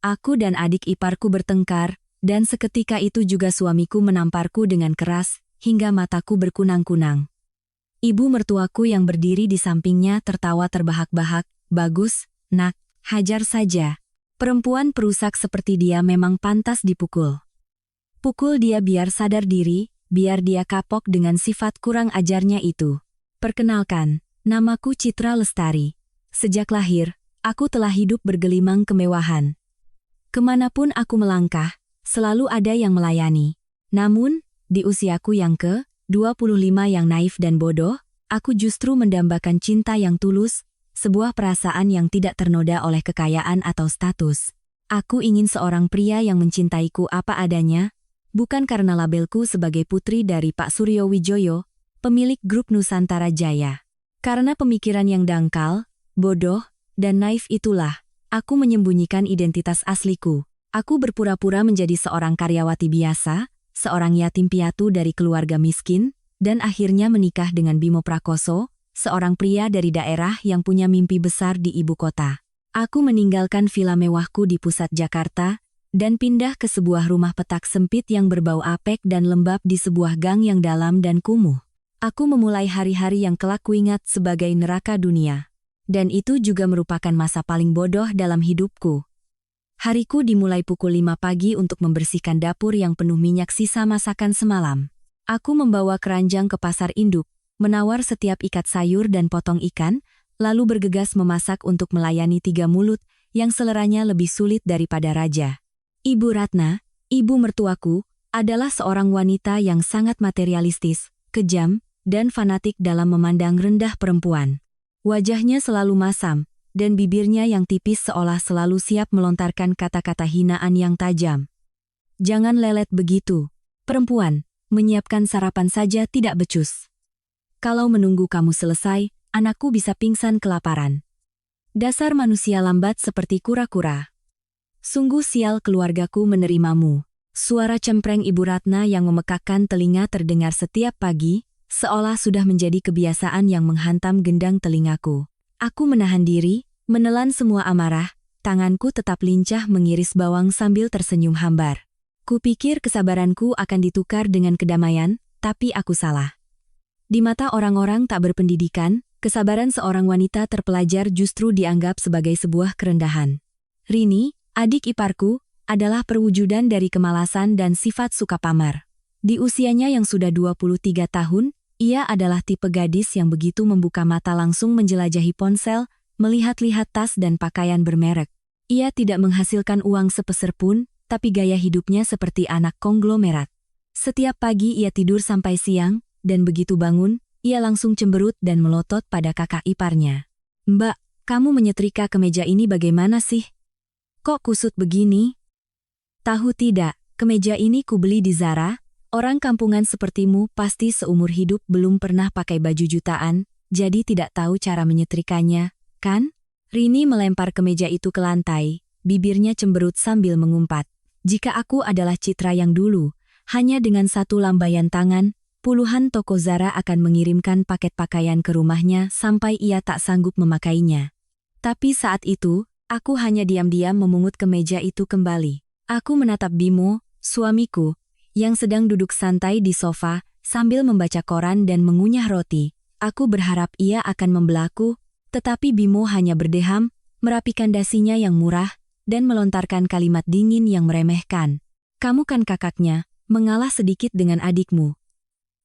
Aku dan adik iparku bertengkar, dan seketika itu juga suamiku menamparku dengan keras, hingga mataku berkunang-kunang. Ibu mertuaku yang berdiri di sampingnya tertawa terbahak-bahak. Bagus, nak, hajar saja. Perempuan perusak seperti dia memang pantas dipukul. Pukul dia biar sadar diri, biar dia kapok dengan sifat kurang ajarnya itu. Perkenalkan, namaku Citra Lestari. Sejak lahir, aku telah hidup bergelimang kemewahan. Kemanapun aku melangkah, selalu ada yang melayani. Namun, di usiaku yang ke-25 yang naif dan bodoh, aku justru mendambakan cinta yang tulus, sebuah perasaan yang tidak ternoda oleh kekayaan atau status. Aku ingin seorang pria yang mencintaiku apa adanya, bukan karena labelku sebagai putri dari Pak Suryo Wijoyo, pemilik grup Nusantara Jaya. Karena pemikiran yang dangkal, bodoh, dan naif itulah, aku menyembunyikan identitas asliku. Aku berpura-pura menjadi seorang karyawati biasa, seorang yatim piatu dari keluarga miskin, dan akhirnya menikah dengan Bimo Prakoso, seorang pria dari daerah yang punya mimpi besar di ibu kota. Aku meninggalkan villa mewahku di pusat Jakarta, dan pindah ke sebuah rumah petak sempit yang berbau apek dan lembab di sebuah gang yang dalam dan kumuh. Aku memulai hari-hari yang kelak kuingat sebagai neraka dunia. Dan itu juga merupakan masa paling bodoh dalam hidupku. Hariku dimulai pukul 5 pagi untuk membersihkan dapur yang penuh minyak sisa masakan semalam. Aku membawa keranjang ke pasar induk, menawar setiap ikat sayur dan potong ikan, lalu bergegas memasak untuk melayani 3 mulut yang seleranya lebih sulit daripada raja. Ibu Ratna, ibu mertuaku, adalah seorang wanita yang sangat materialistis, kejam, dan fanatik dalam memandang rendah perempuan. Wajahnya selalu masam, dan bibirnya yang tipis seolah selalu siap melontarkan kata-kata hinaan yang tajam. Jangan lelet begitu, perempuan, menyiapkan sarapan saja tidak becus. Kalau menunggu kamu selesai, anakku bisa pingsan kelaparan. Dasar manusia lambat seperti kura-kura. Sungguh sial keluargaku menerimamu. Suara cempreng Ibu Ratna yang memekakkan telinga terdengar setiap pagi, seolah sudah menjadi kebiasaan yang menghantam gendang telingaku. Aku menahan diri, menelan semua amarah, tanganku tetap lincah mengiris bawang sambil tersenyum hambar. Kupikir kesabaranku akan ditukar dengan kedamaian, tapi aku salah. Di mata orang-orang tak berpendidikan, kesabaran seorang wanita terpelajar justru dianggap sebagai sebuah kerendahan. Rini, adik iparku, adalah perwujudan dari kemalasan dan sifat suka pamar. Di usianya yang sudah 23 tahun, ia adalah tipe gadis yang begitu membuka mata langsung menjelajahi ponsel, melihat-lihat tas dan pakaian bermerek. Ia tidak menghasilkan uang sepeser pun, tapi gaya hidupnya seperti anak konglomerat. Setiap pagi ia tidur sampai siang, dan begitu bangun, ia langsung cemberut dan melotot pada kakak iparnya. "Mbak, kamu menyetrika kemeja ini bagaimana sih? Kok kusut begini?" "Tahu tidak, kemeja ini kubeli di Zara. Orang kampungan sepertimu pasti seumur hidup belum pernah pakai baju jutaan, jadi tidak tahu cara menyetrikanya, kan?" Rini melempar kemeja itu ke lantai, bibirnya cemberut sambil mengumpat. Jika aku adalah Citra yang dulu, hanya dengan satu lambaian tangan, puluhan toko Zara akan mengirimkan paket pakaian ke rumahnya sampai ia tak sanggup memakainya. Tapi saat itu, aku hanya diam-diam memungut kemeja itu kembali. Aku menatap Bimo, suamiku, yang sedang duduk santai di sofa, sambil membaca koran dan mengunyah roti. Aku berharap ia akan membelaku, tetapi Bimo hanya berdeham, merapikan dasinya yang murah, dan melontarkan kalimat dingin yang meremehkan. "Kamu kan kakaknya, mengalah sedikit dengan adikmu."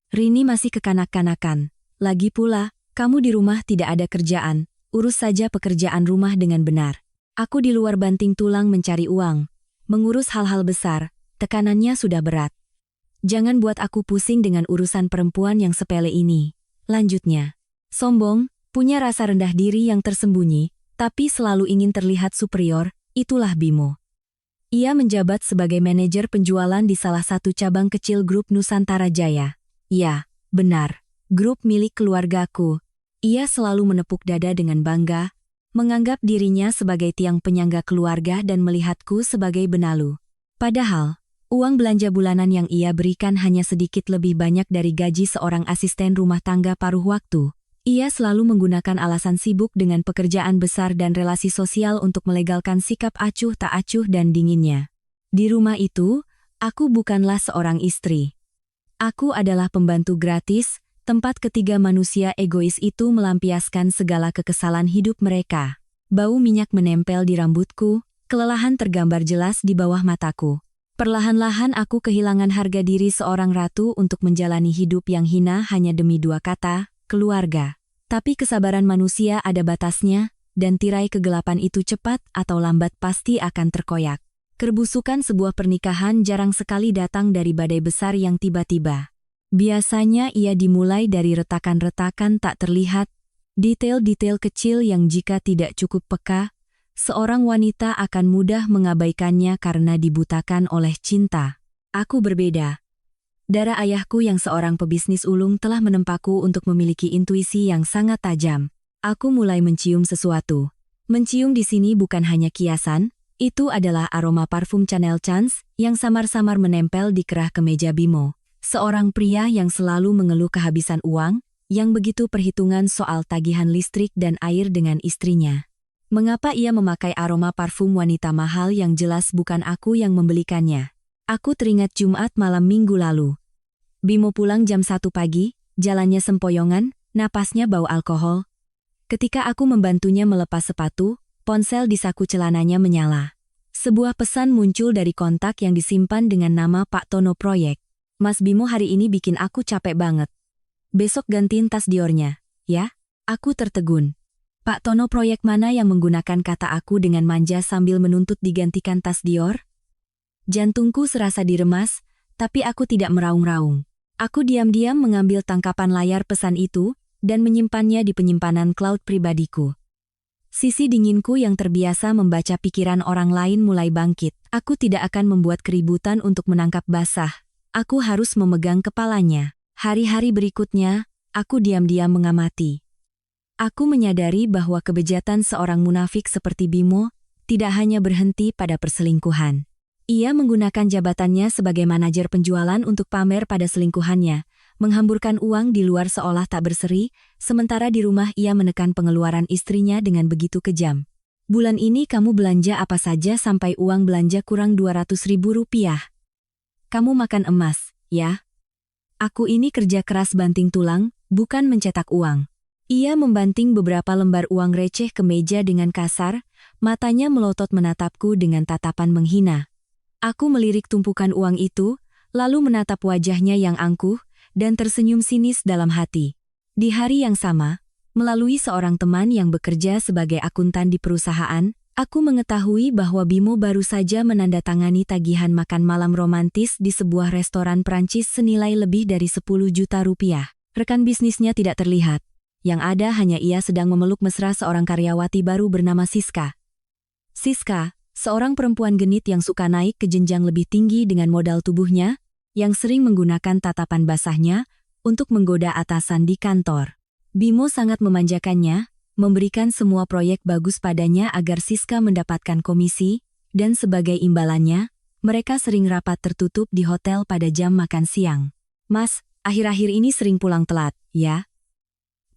Rini masih kekanak-kanakan. "Lagi pula, kamu di rumah tidak ada kerjaan, urus saja pekerjaan rumah dengan benar. Aku di luar banting tulang mencari uang. Mengurus hal-hal besar, tekanannya sudah berat. Jangan buat aku pusing dengan urusan perempuan yang sepele ini," lanjutnya. Sombong, punya rasa rendah diri yang tersembunyi, tapi selalu ingin terlihat superior, itulah Bimo. Ia menjabat sebagai manajer penjualan di salah satu cabang kecil grup Nusantara Jaya. Ya, benar, grup milik keluargaku. Ia selalu menepuk dada dengan bangga, menganggap dirinya sebagai tiang penyangga keluarga dan melihatku sebagai benalu. Padahal, uang belanja bulanan yang ia berikan hanya sedikit lebih banyak dari gaji seorang asisten rumah tangga paruh waktu. Ia selalu menggunakan alasan sibuk dengan pekerjaan besar dan relasi sosial untuk melegalkan sikap acuh tak acuh dan dinginnya. Di rumah itu, aku bukanlah seorang istri. Aku adalah pembantu gratis, tempat ketiga manusia egois itu melampiaskan segala kekesalan hidup mereka. Bau minyak menempel di rambutku, kelelahan tergambar jelas di bawah mataku. Perlahan-lahan aku kehilangan harga diri seorang ratu untuk menjalani hidup yang hina hanya demi dua kata, keluarga. Tapi kesabaran manusia ada batasnya, dan tirai kegelapan itu cepat atau lambat pasti akan terkoyak. Kebusukan sebuah pernikahan jarang sekali datang dari badai besar yang tiba-tiba. Biasanya ia dimulai dari retakan-retakan tak terlihat, detail-detail kecil yang jika tidak cukup peka, seorang wanita akan mudah mengabaikannya karena dibutakan oleh cinta. Aku berbeda. Darah ayahku yang seorang pebisnis ulung telah menempaku untuk memiliki intuisi yang sangat tajam. Aku mulai mencium sesuatu. Mencium di sini bukan hanya kiasan, itu adalah aroma parfum Chanel Chance yang samar-samar menempel di kerah kemeja Bimo. Seorang pria yang selalu mengeluh kehabisan uang, yang begitu perhitungan soal tagihan listrik dan air dengan istrinya. Mengapa ia memakai aroma parfum wanita mahal yang jelas bukan aku yang membelikannya? Aku teringat Jumat malam minggu lalu. Bimo pulang jam 1 pagi, jalannya sempoyongan, napasnya bau alkohol. Ketika aku membantunya melepas sepatu, ponsel di saku celananya menyala. Sebuah pesan muncul dari kontak yang disimpan dengan nama Pak Tono Proyek. Mas Bimo hari ini bikin aku capek banget. Besok gantiin tas Diornya, ya? Aku tertegun. Pak Tono Proyek mana yang menggunakan kata aku dengan manja sambil menuntut digantikan tas Dior? Jantungku serasa diremas, tapi aku tidak meraung-raung. Aku diam-diam mengambil tangkapan layar pesan itu dan menyimpannya di penyimpanan cloud pribadiku. Sisi dinginku yang terbiasa membaca pikiran orang lain mulai bangkit. Aku tidak akan membuat keributan untuk menangkap basah. Aku harus memegang kepalanya. Hari-hari berikutnya, aku diam-diam mengamati. Aku menyadari bahwa kebejatan seorang munafik seperti Bimo tidak hanya berhenti pada perselingkuhan. Ia menggunakan jabatannya sebagai manajer penjualan untuk pamer pada selingkuhannya, menghamburkan uang di luar seolah tak berseri, sementara di rumah ia menekan pengeluaran istrinya dengan begitu kejam. Bulan ini kamu belanja apa saja sampai uang belanja kurang 200.000 rupiah? Kamu makan emas, ya? Aku ini kerja keras banting tulang, bukan mencetak uang. Ia membanting beberapa lembar uang receh ke meja dengan kasar, matanya melotot menatapku dengan tatapan menghina. Aku melirik tumpukan uang itu, lalu menatap wajahnya yang angkuh, dan tersenyum sinis dalam hati. Di hari yang sama, melalui seorang teman yang bekerja sebagai akuntan di perusahaan, aku mengetahui bahwa Bimo baru saja menandatangani tagihan makan malam romantis di sebuah restoran Prancis senilai lebih dari 10 juta rupiah. Rekan bisnisnya tidak terlihat. Yang ada hanya ia sedang memeluk mesra seorang karyawati baru bernama Siska. Siska, seorang perempuan genit yang suka naik ke jenjang lebih tinggi dengan modal tubuhnya, yang sering menggunakan tatapan basahnya untuk menggoda atasan di kantor. Bimo sangat memanjakannya, memberikan semua proyek bagus padanya agar Siska mendapatkan komisi, dan sebagai imbalannya, mereka sering rapat tertutup di hotel pada jam makan siang. Mas, akhir-akhir ini sering pulang telat, ya?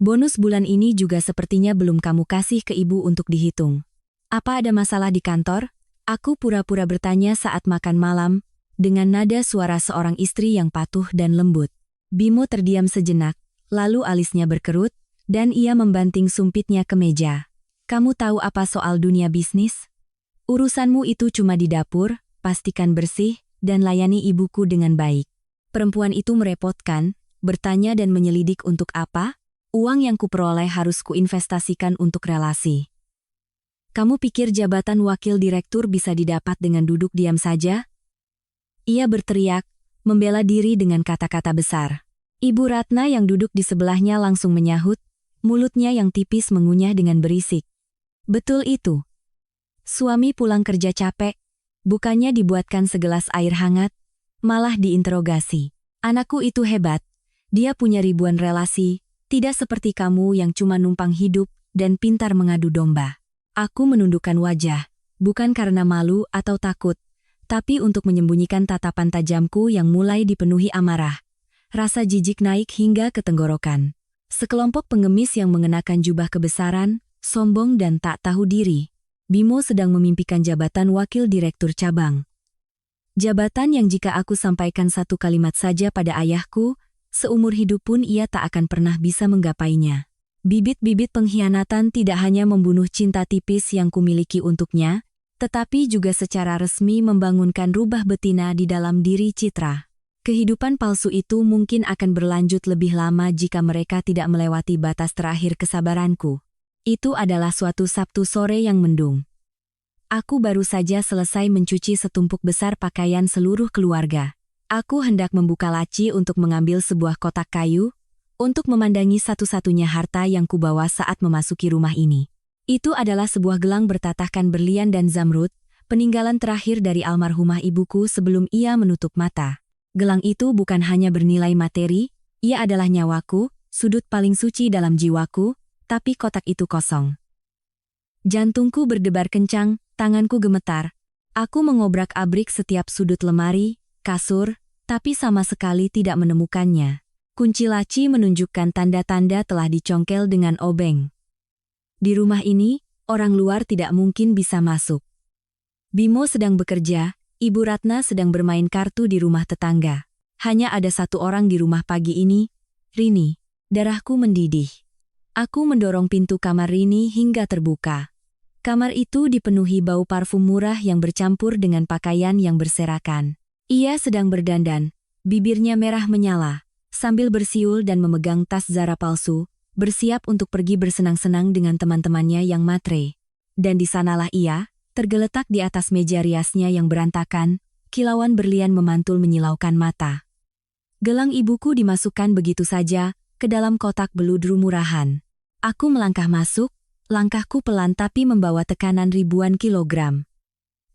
Bonus bulan ini juga sepertinya belum kamu kasih ke ibu untuk dihitung. Apa ada masalah di kantor? Aku pura-pura bertanya saat makan malam, dengan nada suara seorang istri yang patuh dan lembut. Bimo terdiam sejenak, lalu alisnya berkerut, dan ia membanting sumpitnya ke meja. Kamu tahu apa soal dunia bisnis? Urusanmu itu cuma di dapur, pastikan bersih, dan layani ibuku dengan baik. Perempuan itu merepotkan, bertanya dan menyelidik untuk apa? Uang yang kuperoleh harus kuinvestasikan untuk relasi. Kamu pikir jabatan wakil direktur bisa didapat dengan duduk diam saja? Ia berteriak, membela diri dengan kata-kata besar. Ibu Ratna yang duduk di sebelahnya langsung menyahut, mulutnya yang tipis mengunyah dengan berisik. Betul itu. Suami pulang kerja capek, bukannya dibuatkan segelas air hangat, malah diinterogasi. Anakku itu hebat, dia punya ribuan relasi, tidak seperti kamu yang cuma numpang hidup dan pintar mengadu domba. Aku menundukkan wajah, bukan karena malu atau takut, tapi untuk menyembunyikan tatapan tajamku yang mulai dipenuhi amarah. Rasa jijik naik hingga ke tenggorokan. Sekelompok pengemis yang mengenakan jubah kebesaran, sombong dan tak tahu diri. Bimo sedang memimpikan jabatan wakil direktur cabang. Jabatan yang jika aku sampaikan satu kalimat saja pada ayahku, seumur hidup pun ia tak akan pernah bisa menggapainya. Bibit-bibit pengkhianatan tidak hanya membunuh cinta tipis yang kumiliki untuknya, tetapi juga secara resmi membangunkan rubah betina di dalam diri Citra. Kehidupan palsu itu mungkin akan berlanjut lebih lama jika mereka tidak melewati batas terakhir kesabaranku. Itu adalah suatu Sabtu sore yang mendung. Aku baru saja selesai mencuci setumpuk besar pakaian seluruh keluarga. Aku hendak membuka laci untuk mengambil sebuah kotak kayu, untuk memandangi satu-satunya harta yang kubawa saat memasuki rumah ini. Itu adalah sebuah gelang bertatahkan berlian dan zamrud, peninggalan terakhir dari almarhumah ibuku sebelum ia menutup mata. Gelang itu bukan hanya bernilai materi, ia adalah nyawaku, sudut paling suci dalam jiwaku, tapi kotak itu kosong. Jantungku berdebar kencang, tanganku gemetar. Aku mengobrak-abrik setiap sudut lemari, kasur, tapi sama sekali tidak menemukannya. Kunci laci menunjukkan tanda-tanda telah dicongkel dengan obeng. Di rumah ini, orang luar tidak mungkin bisa masuk. Bimo sedang bekerja, Ibu Ratna sedang bermain kartu di rumah tetangga. Hanya ada satu orang di rumah pagi ini, Rini. Darahku mendidih. Aku mendorong pintu kamar Rini hingga terbuka. Kamar itu dipenuhi bau parfum murah yang bercampur dengan pakaian yang berserakan. Ia sedang berdandan, bibirnya merah menyala, sambil bersiul dan memegang tas Zara palsu, bersiap untuk pergi bersenang-senang dengan teman-temannya yang matre. Dan di sanalah ia, tergeletak di atas meja riasnya yang berantakan, kilauan berlian memantul menyilaukan mata. Gelang ibuku dimasukkan begitu saja ke dalam kotak beludru murahan. Aku melangkah masuk, langkahku pelan tapi membawa tekanan ribuan kilogram.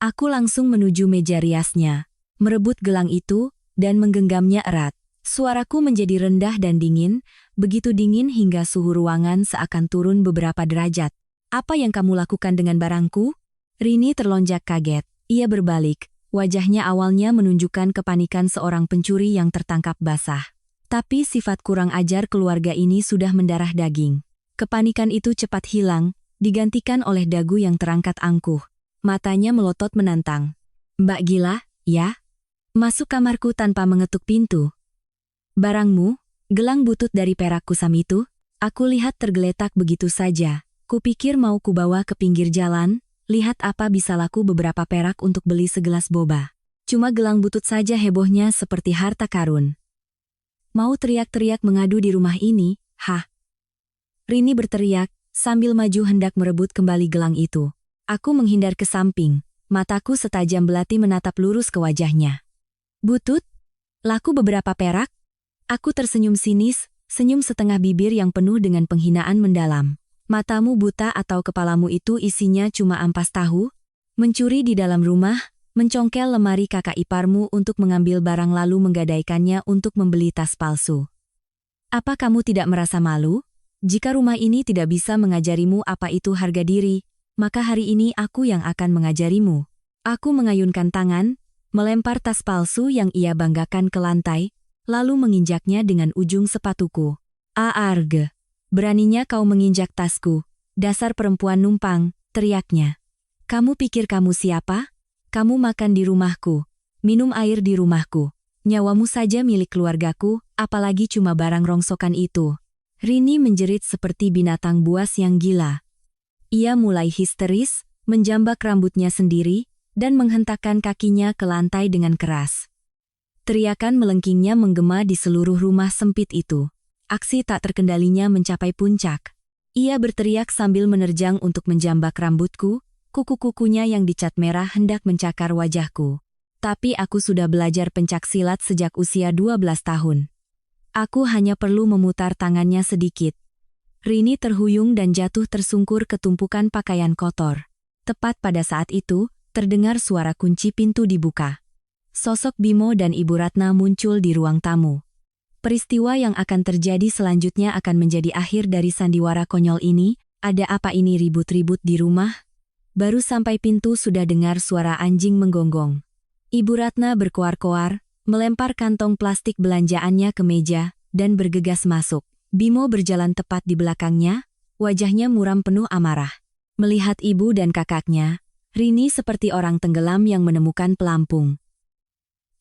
Aku langsung menuju meja riasnya, merebut gelang itu, dan menggenggamnya erat. Suaraku menjadi rendah dan dingin, begitu dingin hingga suhu ruangan seakan turun beberapa derajat. Apa yang kamu lakukan dengan barangku? Rini terlonjak kaget. Ia berbalik, wajahnya awalnya menunjukkan kepanikan seorang pencuri yang tertangkap basah. Tapi sifat kurang ajar keluarga ini sudah mendarah daging. Kepanikan itu cepat hilang, digantikan oleh dagu yang terangkat angkuh. Matanya melotot menantang. Mbak gila, ya? Masuk kamarku tanpa mengetuk pintu. Barangmu, gelang butut dari perak kusam itu, aku lihat tergeletak begitu saja. Kupikir mau kubawa ke pinggir jalan, lihat apa bisa laku beberapa perak untuk beli segelas boba. Cuma gelang butut saja hebohnya seperti harta karun. Mau teriak-teriak mengadu di rumah ini, hah? Rini berteriak, sambil maju hendak merebut kembali gelang itu. Aku menghindar ke samping, mataku setajam belati menatap lurus ke wajahnya. Butut? Laku beberapa perak? Aku tersenyum sinis, senyum setengah bibir yang penuh dengan penghinaan mendalam. Matamu buta atau kepalamu itu isinya cuma ampas tahu? Mencuri di dalam rumah, mencongkel lemari kakak iparmu untuk mengambil barang lalu menggadaikannya untuk membeli tas palsu. Apa kamu tidak merasa malu? Jika rumah ini tidak bisa mengajarimu apa itu harga diri, maka hari ini aku yang akan mengajarimu. Aku mengayunkan tangan, melempar tas palsu yang ia banggakan ke lantai, lalu menginjaknya dengan ujung sepatuku. Aarge, beraninya kau menginjak tasku, dasar perempuan numpang, teriaknya. Kamu pikir kamu siapa? Kamu makan di rumahku, minum air di rumahku. Nyawamu saja milik keluargaku, apalagi cuma barang rongsokan itu. Rini menjerit seperti binatang buas yang gila. Ia mulai histeris, menjambak rambutnya sendiri, dan menghentakkan kakinya ke lantai dengan keras. Teriakan melengkingnya menggema di seluruh rumah sempit itu. Aksi tak terkendalinya mencapai puncak. Ia berteriak sambil menerjang untuk menjambak rambutku, kuku-kukunya yang dicat merah hendak mencakar wajahku. Tapi aku sudah belajar pencak silat sejak usia 12 tahun. Aku hanya perlu memutar tangannya sedikit. Rini terhuyung dan jatuh tersungkur ke tumpukan pakaian kotor. Tepat pada saat itu, terdengar suara kunci pintu dibuka. Sosok Bimo dan Ibu Ratna muncul di ruang tamu. Peristiwa yang akan terjadi selanjutnya akan menjadi akhir dari sandiwara konyol ini. Ada apa ini ribut-ribut di rumah? Baru sampai pintu sudah dengar suara anjing menggonggong. Ibu Ratna berkoar-koar, melempar kantong plastik belanjaannya ke meja, dan bergegas masuk. Bimo berjalan tepat di belakangnya, wajahnya muram penuh amarah. Melihat ibu dan kakaknya, Rini seperti orang tenggelam yang menemukan pelampung.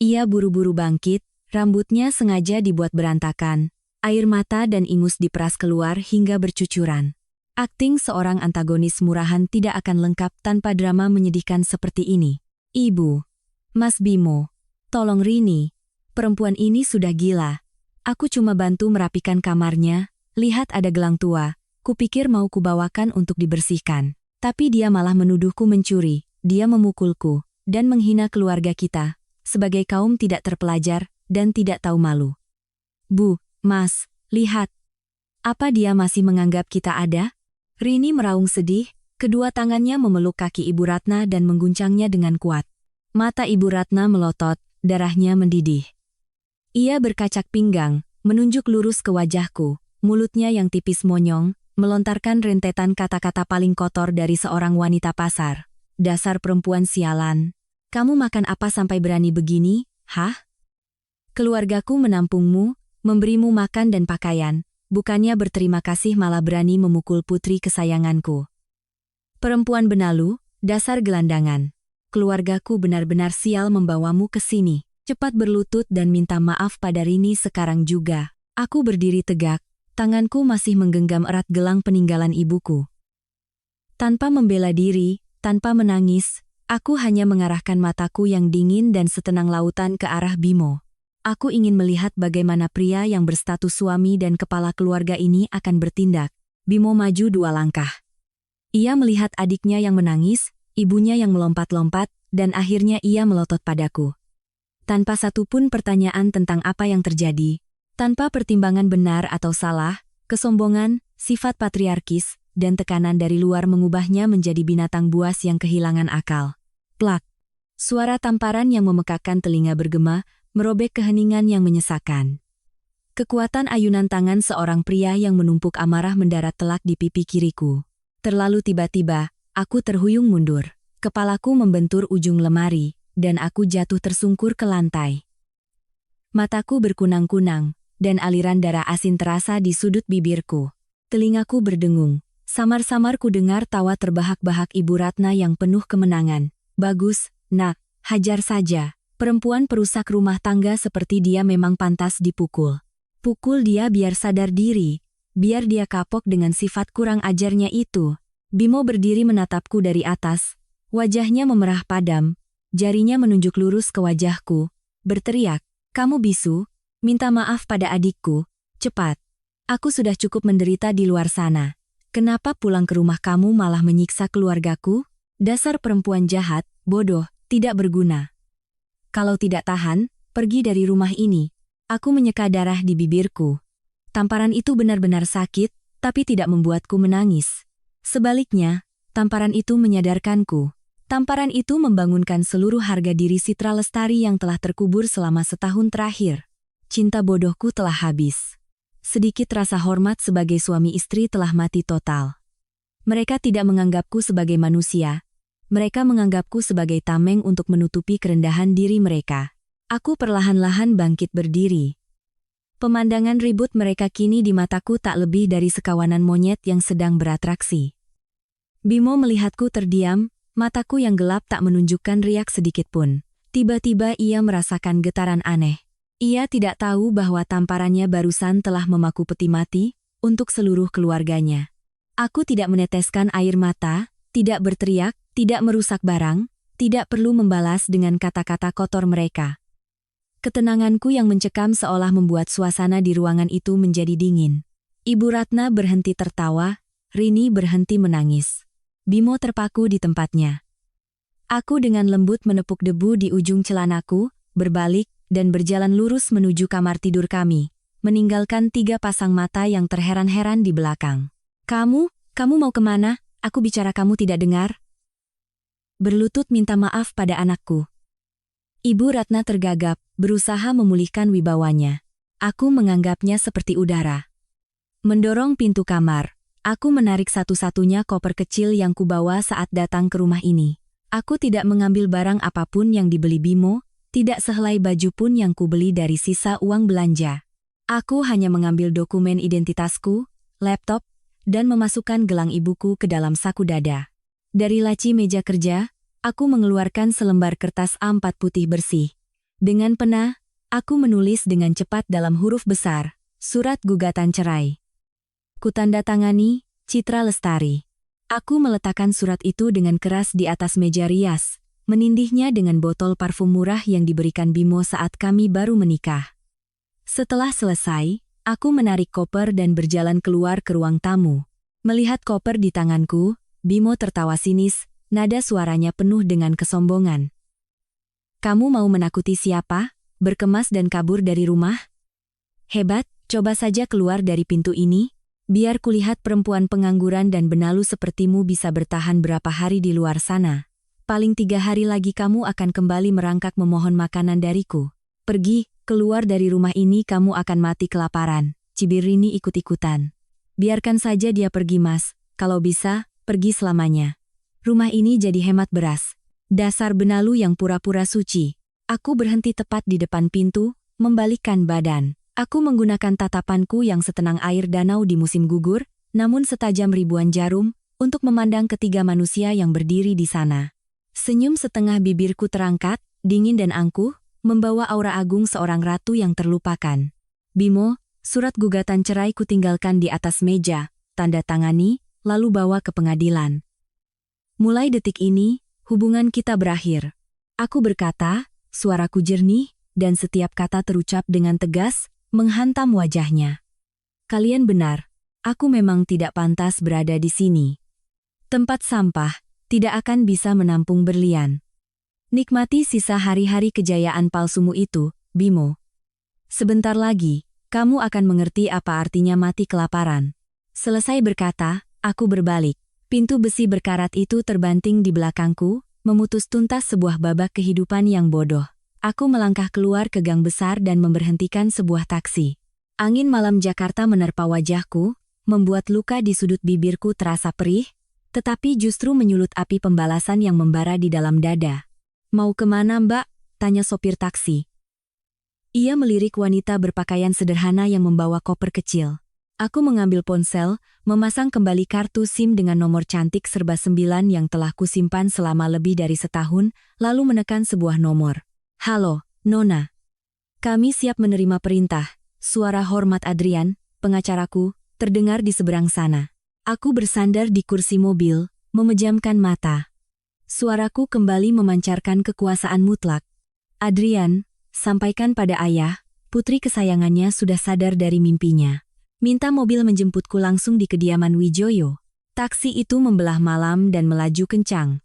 Ia buru-buru bangkit, rambutnya sengaja dibuat berantakan, air mata dan ingus diperas keluar hingga bercucuran. Akting seorang antagonis murahan tidak akan lengkap tanpa drama menyedihkan seperti ini. Ibu, Mas Bimo, tolong Rini, perempuan ini sudah gila. Aku cuma bantu merapikan kamarnya, lihat ada gelang tua, kupikir mau kubawakan untuk dibersihkan. Tapi dia malah menuduhku mencuri, dia memukulku, dan menghina keluarga kita, sebagai kaum tidak terpelajar dan tidak tahu malu. Bu, Mas, lihat. Apa dia masih menganggap kita ada? Rini meraung sedih, kedua tangannya memeluk kaki Ibu Ratna dan mengguncangnya dengan kuat. Mata Ibu Ratna melotot, darahnya mendidih. Ia berkacak pinggang, menunjuk lurus ke wajahku, mulutnya yang tipis monyong, melontarkan rentetan kata-kata paling kotor dari seorang wanita pasar. Dasar perempuan sialan. Kamu makan apa sampai berani begini, hah? Keluargaku menampungmu, memberimu makan dan pakaian, bukannya berterima kasih malah berani memukul putri kesayanganku. Perempuan benalu, dasar gelandangan. Keluargaku benar-benar sial membawamu ke sini. Cepat berlutut dan minta maaf pada Rini sekarang juga. Aku berdiri tegak. Tanganku masih menggenggam erat gelang peninggalan ibuku. Tanpa membela diri, tanpa menangis, aku hanya mengarahkan mataku yang dingin dan setenang lautan ke arah Bimo. Aku ingin melihat bagaimana pria yang berstatus suami dan kepala keluarga ini akan bertindak. Bimo maju 2 langkah. Ia melihat adiknya yang menangis, ibunya yang melompat-lompat, dan akhirnya ia melotot padaku. Tanpa satupun pertanyaan tentang apa yang terjadi, tanpa pertimbangan benar atau salah, kesombongan, sifat patriarkis, dan tekanan dari luar mengubahnya menjadi binatang buas yang kehilangan akal. Plak! Suara tamparan yang memekakkan telinga bergema, merobek keheningan yang menyesakan. Kekuatan ayunan tangan seorang pria yang menumpuk amarah mendarat telak di pipi kiriku. Terlalu tiba-tiba, aku terhuyung mundur. Kepalaku membentur ujung lemari, dan aku jatuh tersungkur ke lantai. Mataku berkunang-kunang, dan aliran darah asin terasa di sudut bibirku. Telingaku berdengung. Samar-samar ku dengar tawa terbahak-bahak Ibu Ratna yang penuh kemenangan. Bagus, nak, hajar saja. Perempuan perusak rumah tangga seperti dia memang pantas dipukul. Pukul dia biar sadar diri. Biar dia kapok dengan sifat kurang ajarnya itu. Bimo berdiri menatapku dari atas. Wajahnya memerah padam. Jarinya menunjuk lurus ke wajahku. Berteriak, kamu bisu? Minta maaf pada adikku, cepat. Aku sudah cukup menderita di luar sana. Kenapa pulang ke rumah kamu malah menyiksa keluargaku? Dasar perempuan jahat, bodoh, tidak berguna. Kalau tidak tahan, pergi dari rumah ini. Aku menyeka darah di bibirku. Tamparan itu benar-benar sakit, tapi tidak membuatku menangis. Sebaliknya, tamparan itu menyadarkanku. Tamparan itu membangunkan seluruh harga diri Citra Lestari yang telah terkubur selama setahun terakhir. Cinta bodohku telah habis. Sedikit rasa hormat sebagai suami istri telah mati total. Mereka tidak menganggapku sebagai manusia. Mereka menganggapku sebagai tameng untuk menutupi kerendahan diri mereka. Aku perlahan-lahan bangkit berdiri. Pemandangan ribut mereka kini di mataku tak lebih dari sekawanan monyet yang sedang beratraksi. Bimo melihatku terdiam, mataku yang gelap tak menunjukkan riak sedikitpun. Tiba-tiba ia merasakan getaran aneh. Ia tidak tahu bahwa tamparannya barusan telah memaku peti mati untuk seluruh keluarganya. Aku tidak meneteskan air mata, tidak berteriak, tidak merusak barang, tidak perlu membalas dengan kata-kata kotor mereka. Ketenanganku yang mencekam seolah membuat suasana di ruangan itu menjadi dingin. Ibu Ratna berhenti tertawa, Rini berhenti menangis. Bimo terpaku di tempatnya. Aku dengan lembut menepuk debu di ujung celanaku, berbalik, dan berjalan lurus menuju kamar tidur kami, meninggalkan 3 pasang mata yang terheran-heran di belakang. Kamu mau kemana? Aku bicara kamu tidak dengar? Berlutut minta maaf pada anakku. Ibu Ratna tergagap, berusaha memulihkan wibawanya. Aku menganggapnya seperti udara. Mendorong pintu kamar, aku menarik satu-satunya koper kecil yang kubawa saat datang ke rumah ini. Aku tidak mengambil barang apapun yang dibeli Bimo, tidak sehelai baju pun yang kubeli dari sisa uang belanja. Aku hanya mengambil dokumen identitasku, laptop, dan memasukkan gelang ibuku ke dalam saku dada. Dari laci meja kerja, aku mengeluarkan selembar kertas A4 putih bersih. Dengan pena, aku menulis dengan cepat dalam huruf besar, surat gugatan cerai. Kutandatangani, Citra Lestari. Aku meletakkan surat itu dengan keras di atas meja rias, menindihnya dengan botol parfum murah yang diberikan Bimo saat kami baru menikah. Setelah selesai, aku menarik koper dan berjalan keluar ke ruang tamu. Melihat koper di tanganku, Bimo tertawa sinis, nada suaranya penuh dengan kesombongan. Kamu mau menakuti siapa? Berkemas dan kabur dari rumah? Hebat, coba saja keluar dari pintu ini. Biar kulihat perempuan pengangguran dan benalu sepertimu bisa bertahan berapa hari di luar sana. Paling 3 hari lagi kamu akan kembali merangkak memohon makanan dariku. Pergi, keluar dari rumah ini kamu akan mati kelaparan. Cibir Rini ikut-ikutan. Biarkan saja dia pergi mas, kalau bisa, pergi selamanya. Rumah ini jadi hemat beras. Dasar benalu yang pura-pura suci. Aku berhenti tepat di depan pintu, membalikkan badan. Aku menggunakan tatapanku yang setenang air danau di musim gugur, namun setajam ribuan jarum, untuk memandang ketiga manusia yang berdiri di sana. Senyum setengah bibirku terangkat, dingin dan angkuh, membawa aura agung seorang ratu yang terlupakan. Bimo, surat gugatan cerai kutinggalkan di atas meja, tanda tangani, lalu bawa ke pengadilan. Mulai detik ini, hubungan kita berakhir. Aku berkata, suaraku jernih, dan setiap kata terucap dengan tegas, menghantam wajahnya. Kalian benar, aku memang tidak pantas berada di sini. Tempat sampah, tidak akan bisa menampung berlian. Nikmati sisa hari-hari kejayaan palsumu itu, Bimo. Sebentar lagi, kamu akan mengerti apa artinya mati kelaparan. Selesai berkata, aku berbalik. Pintu besi berkarat itu terbanting di belakangku, memutus tuntas sebuah babak kehidupan yang bodoh. Aku melangkah keluar ke gang besar dan memberhentikan sebuah taksi. Angin malam Jakarta menerpa wajahku, membuat luka di sudut bibirku terasa perih, tetapi justru menyulut api pembalasan yang membara di dalam dada. Mau kemana mbak? Tanya sopir taksi. Ia melirik wanita berpakaian sederhana yang membawa koper kecil. Aku mengambil ponsel, memasang kembali kartu SIM dengan nomor cantik serba 9 yang telah kusimpan selama lebih dari setahun, lalu menekan sebuah nomor. Halo, Nona. Kami siap menerima perintah. Suara hormat Adrian, pengacaraku, terdengar di seberang sana. Aku bersandar di kursi mobil, memejamkan mata. Suaraku kembali memancarkan kekuasaan mutlak. Adrian, sampaikan pada ayah, putri kesayangannya sudah sadar dari mimpinya. Minta mobil menjemputku langsung di kediaman Wijoyo. Taksi itu membelah malam dan melaju kencang.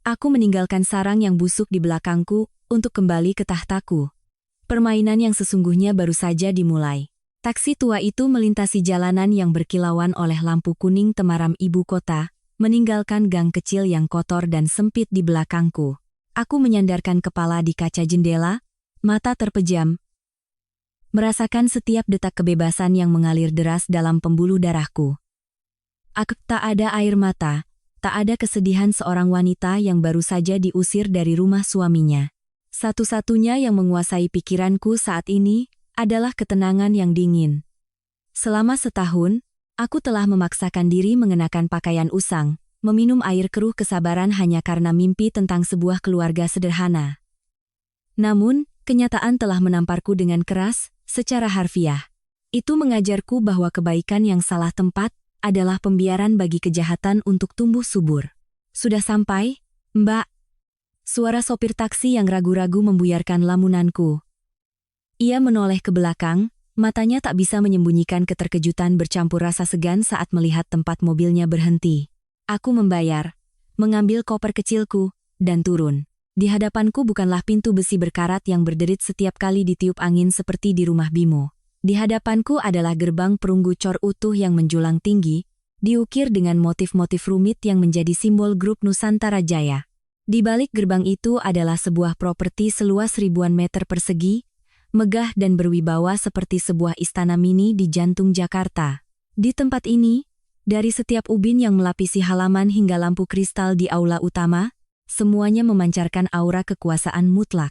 Aku meninggalkan sarang yang busuk di belakangku, untuk kembali ke tahtaku. Permainan yang sesungguhnya baru saja dimulai. Taksi tua itu melintasi jalanan yang berkilauan oleh lampu kuning temaram ibu kota, meninggalkan gang kecil yang kotor dan sempit di belakangku. Aku menyandarkan kepala di kaca jendela, mata terpejam, merasakan setiap detak kebebasan yang mengalir deras dalam pembuluh darahku. Tak ada air mata, tak ada kesedihan seorang wanita yang baru saja diusir dari rumah suaminya. Satu-satunya yang menguasai pikiranku saat ini adalah ketenangan yang dingin. Selama setahun, aku telah memaksakan diri mengenakan pakaian usang, meminum air keruh kesabaran hanya karena mimpi tentang sebuah keluarga sederhana. Namun, kenyataan telah menamparku dengan keras, secara harfiah. Itu mengajarku bahwa kebaikan yang salah tempat adalah pembiaran bagi kejahatan untuk tumbuh subur. Sudah sampai, Mbak? Suara sopir taksi yang ragu-ragu membuyarkan lamunanku. Ia menoleh ke belakang, matanya tak bisa menyembunyikan keterkejutan bercampur rasa segan saat melihat tempat mobilnya berhenti. Aku membayar, mengambil koper kecilku, dan turun. Di hadapanku bukanlah pintu besi berkarat yang berderit setiap kali ditiup angin seperti di rumah Bimo. Di hadapanku adalah gerbang perunggu cor utuh yang menjulang tinggi, diukir dengan motif-motif rumit yang menjadi simbol grup Nusantara Jaya. Di balik gerbang itu adalah sebuah properti seluas ribuan meter persegi, megah dan berwibawa seperti sebuah istana mini di jantung Jakarta. Di tempat ini, dari setiap ubin yang melapisi halaman hingga lampu kristal di aula utama, semuanya memancarkan aura kekuasaan mutlak.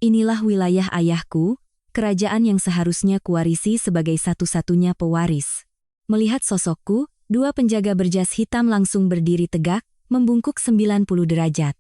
Inilah wilayah ayahku, kerajaan yang seharusnya kuwarisi sebagai satu-satunya pewaris. Melihat sosokku, dua penjaga berjas hitam langsung berdiri tegak, membungkuk 90 derajat.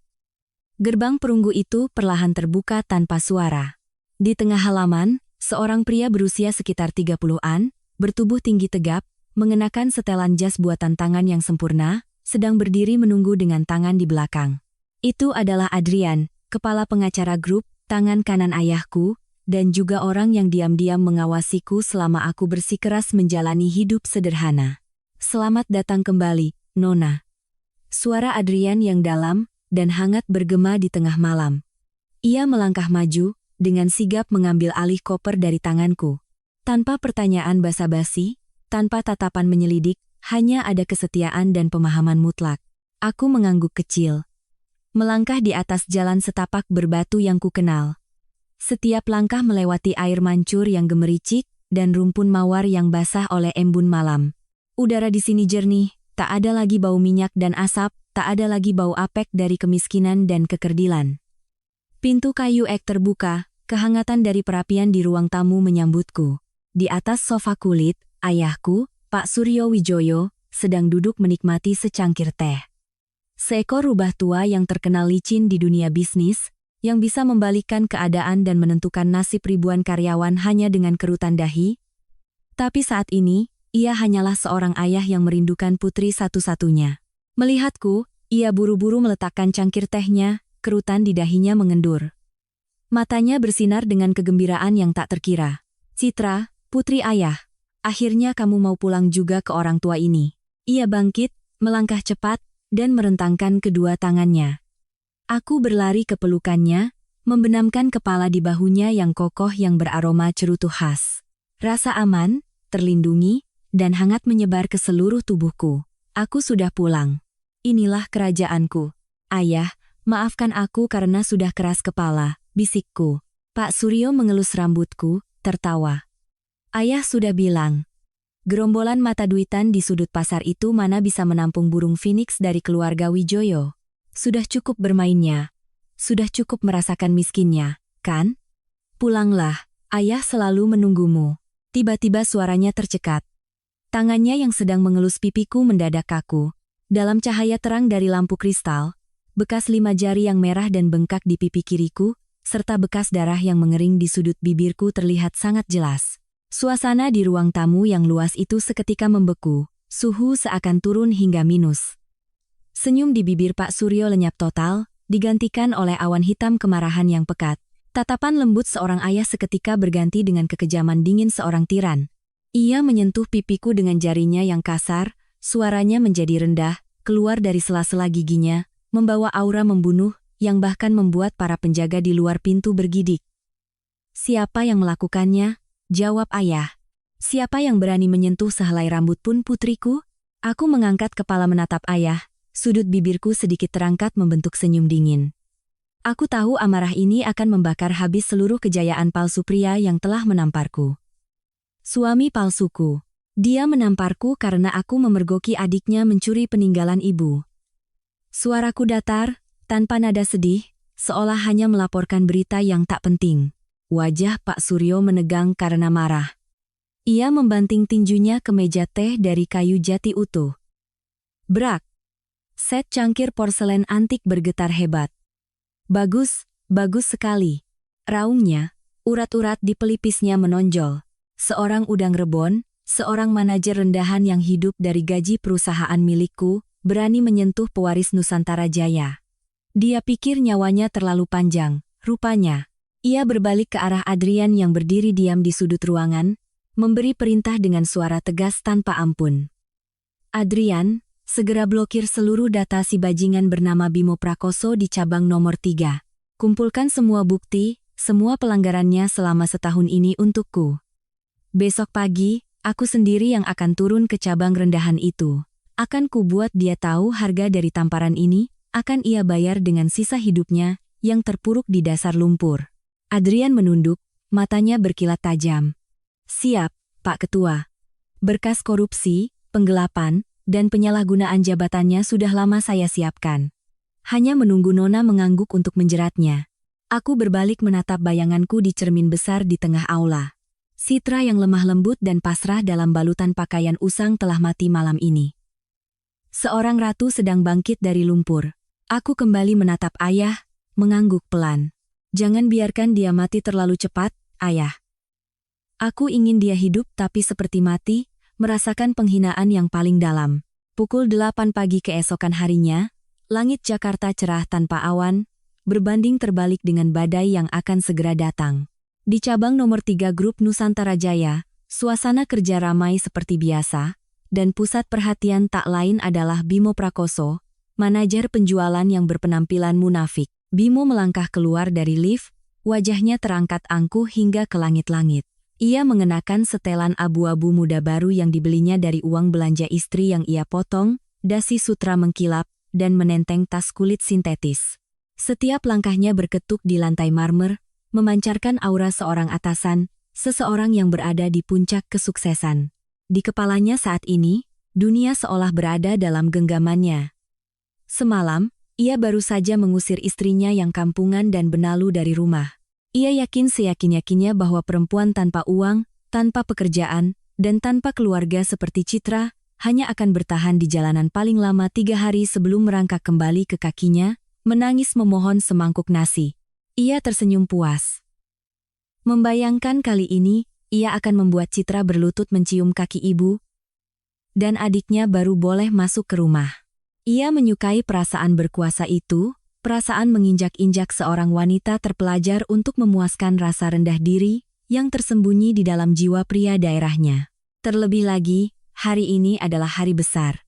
Gerbang perunggu itu perlahan terbuka tanpa suara. Di tengah halaman, seorang pria berusia sekitar 30-an, bertubuh tinggi tegap, mengenakan setelan jas buatan tangan yang sempurna, sedang berdiri menunggu dengan tangan di belakang. Itu adalah Adrian, kepala pengacara grup, tangan kanan ayahku, dan juga orang yang diam-diam mengawasiku selama aku bersikeras menjalani hidup sederhana. Selamat datang kembali, Nona. Suara Adrian yang dalam dan hangat bergema di tengah malam. Ia melangkah maju, dengan sigap mengambil alih koper dari tanganku. Tanpa pertanyaan basa-basi, tanpa tatapan menyelidik, hanya ada kesetiaan dan pemahaman mutlak. Aku mengangguk kecil. Melangkah di atas jalan setapak berbatu yang kukenal. Setiap langkah melewati air mancur yang gemericik, dan rumpun mawar yang basah oleh embun malam. Udara di sini jernih, tak ada lagi bau minyak dan asap, tak ada lagi bau apek dari kemiskinan dan kekerdilan. Pintu kayu ek terbuka, kehangatan dari perapian di ruang tamu menyambutku. Di atas sofa kulit, ayahku, Pak Suryo Wijoyo, sedang duduk menikmati secangkir teh. Seekor rubah tua yang terkenal licin di dunia bisnis, yang bisa membalikkan keadaan dan menentukan nasib ribuan karyawan hanya dengan kerutan dahi. Tapi saat ini, ia hanyalah seorang ayah yang merindukan putri satu-satunya. Melihatku, ia buru-buru meletakkan cangkir tehnya, kerutan di dahinya mengendur. Matanya bersinar dengan kegembiraan yang tak terkira. Citra, putri ayah, akhirnya kamu mau pulang juga ke orang tua ini. Ia bangkit, melangkah cepat, dan merentangkan kedua tangannya. Aku berlari ke pelukannya, membenamkan kepala di bahunya yang kokoh yang beraroma cerutu khas. Rasa aman, terlindungi, dan hangat menyebar ke seluruh tubuhku. Aku sudah pulang. Inilah kerajaanku. Ayah, maafkan aku karena sudah keras kepala, bisikku. Pak Suryo mengelus rambutku, tertawa. Ayah sudah bilang. Gerombolan mata duitan di sudut pasar itu mana bisa menampung burung phoenix dari keluarga Wijoyo. Sudah cukup bermainnya. Sudah cukup merasakan miskinnya, kan? Pulanglah, ayah selalu menunggumu. Tiba-tiba suaranya tercekat. Tangannya yang sedang mengelus pipiku mendadak kaku. Dalam cahaya terang dari lampu kristal, bekas 5 jari yang merah dan bengkak di pipi kiriku, serta bekas darah yang mengering di sudut bibirku terlihat sangat jelas. Suasana di ruang tamu yang luas itu seketika membeku, suhu seakan turun hingga minus. Senyum di bibir Pak Suryo lenyap total, digantikan oleh awan hitam kemarahan yang pekat. Tatapan lembut seorang ayah seketika berganti dengan kekejaman dingin seorang tiran. Ia menyentuh pipiku dengan jarinya yang kasar, suaranya menjadi rendah, keluar dari sela-sela giginya, membawa aura membunuh, yang bahkan membuat para penjaga di luar pintu bergidik. Siapa yang melakukannya? Jawab ayah. Siapa yang berani menyentuh sehelai rambut pun putriku? Aku mengangkat kepala menatap ayah, sudut bibirku sedikit terangkat membentuk senyum dingin. Aku tahu amarah ini akan membakar habis seluruh kejayaan palsu pria yang telah menamparku. Suami palsuku. Dia menamparku karena aku memergoki adiknya mencuri peninggalan ibu. Suaraku datar, tanpa nada sedih, seolah hanya melaporkan berita yang tak penting. Wajah Pak Suryo menegang karena marah. Ia membanting tinjunya ke meja teh dari kayu jati utuh. Brak! Set cangkir porselen antik bergetar hebat. Bagus, bagus sekali. Raungnya, urat-urat di pelipisnya menonjol. Seorang udang rebon, seorang manajer rendahan yang hidup dari gaji perusahaan milikku, berani menyentuh pewaris Nusantara Jaya. Dia pikir nyawanya terlalu panjang, rupanya. Ia berbalik ke arah Adrian yang berdiri diam di sudut ruangan, memberi perintah dengan suara tegas tanpa ampun. Adrian, segera blokir seluruh data si bajingan bernama Bimo Prakoso di cabang nomor 3. Kumpulkan semua bukti, semua pelanggarannya selama setahun ini untukku. Besok pagi, aku sendiri yang akan turun ke cabang rendahan itu. Akan kubuat dia tahu harga dari tamparan ini, akan ia bayar dengan sisa hidupnya, yang terpuruk di dasar lumpur. Adrian menunduk, matanya berkilat tajam. Siap, Pak Ketua. Berkas korupsi, penggelapan, dan penyalahgunaan jabatannya sudah lama saya siapkan. Hanya menunggu Nona mengangguk untuk menjeratnya. Aku berbalik menatap bayanganku di cermin besar di tengah aula. Citra yang lemah lembut dan pasrah dalam balutan pakaian usang telah mati malam ini. Seorang ratu sedang bangkit dari lumpur. Aku kembali menatap ayah, mengangguk pelan. Jangan biarkan dia mati terlalu cepat, ayah. Aku ingin dia hidup tapi seperti mati, merasakan penghinaan yang paling dalam. Pukul 8 pagi keesokan harinya, langit Jakarta cerah tanpa awan, berbanding terbalik dengan badai yang akan segera datang. Di cabang nomor 3 grup Nusantara Jaya, suasana kerja ramai seperti biasa, dan pusat perhatian tak lain adalah Bimo Prakoso, manajer penjualan yang berpenampilan munafik. Bimo melangkah keluar dari lift, wajahnya terangkat angkuh hingga ke langit-langit. Ia mengenakan setelan abu-abu muda baru yang dibelinya dari uang belanja istri yang ia potong, dasi sutra mengkilap, dan menenteng tas kulit sintetis. Setiap langkahnya berketuk di lantai marmer, memancarkan aura seorang atasan, seseorang yang berada di puncak kesuksesan. Di kepalanya saat ini, dunia seolah berada dalam genggamannya. Semalam, ia baru saja mengusir istrinya yang kampungan dan benalu dari rumah. Ia yakin seyakin-yakinnya bahwa perempuan tanpa uang, tanpa pekerjaan, dan tanpa keluarga seperti Citra, hanya akan bertahan di jalanan paling lama 3 hari sebelum merangkak kembali ke kakinya, menangis memohon semangkuk nasi. Ia tersenyum puas. Membayangkan kali ini, ia akan membuat Citra berlutut mencium kaki ibu, dan adiknya baru boleh masuk ke rumah. Ia menyukai perasaan berkuasa itu, perasaan menginjak-injak seorang wanita terpelajar untuk memuaskan rasa rendah diri yang tersembunyi di dalam jiwa pria daerahnya. Terlebih lagi, hari ini adalah hari besar.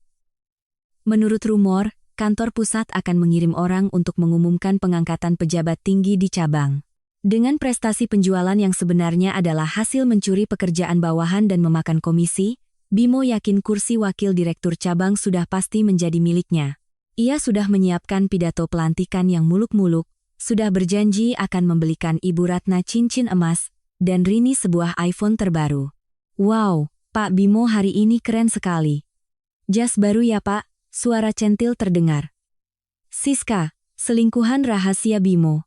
Menurut rumor, kantor pusat akan mengirim orang untuk mengumumkan pengangkatan pejabat tinggi di cabang. Dengan prestasi penjualan yang sebenarnya adalah hasil mencuri pekerjaan bawahan dan memakan komisi, Bimo yakin kursi wakil direktur cabang sudah pasti menjadi miliknya. Ia sudah menyiapkan pidato pelantikan yang muluk-muluk, sudah berjanji akan membelikan Ibu Ratna cincin emas, dan Rini sebuah iPhone terbaru. Wow, Pak Bimo hari ini keren sekali. Jas baru ya Pak? Suara centil terdengar. Siska, selingkuhan rahasia Bimo.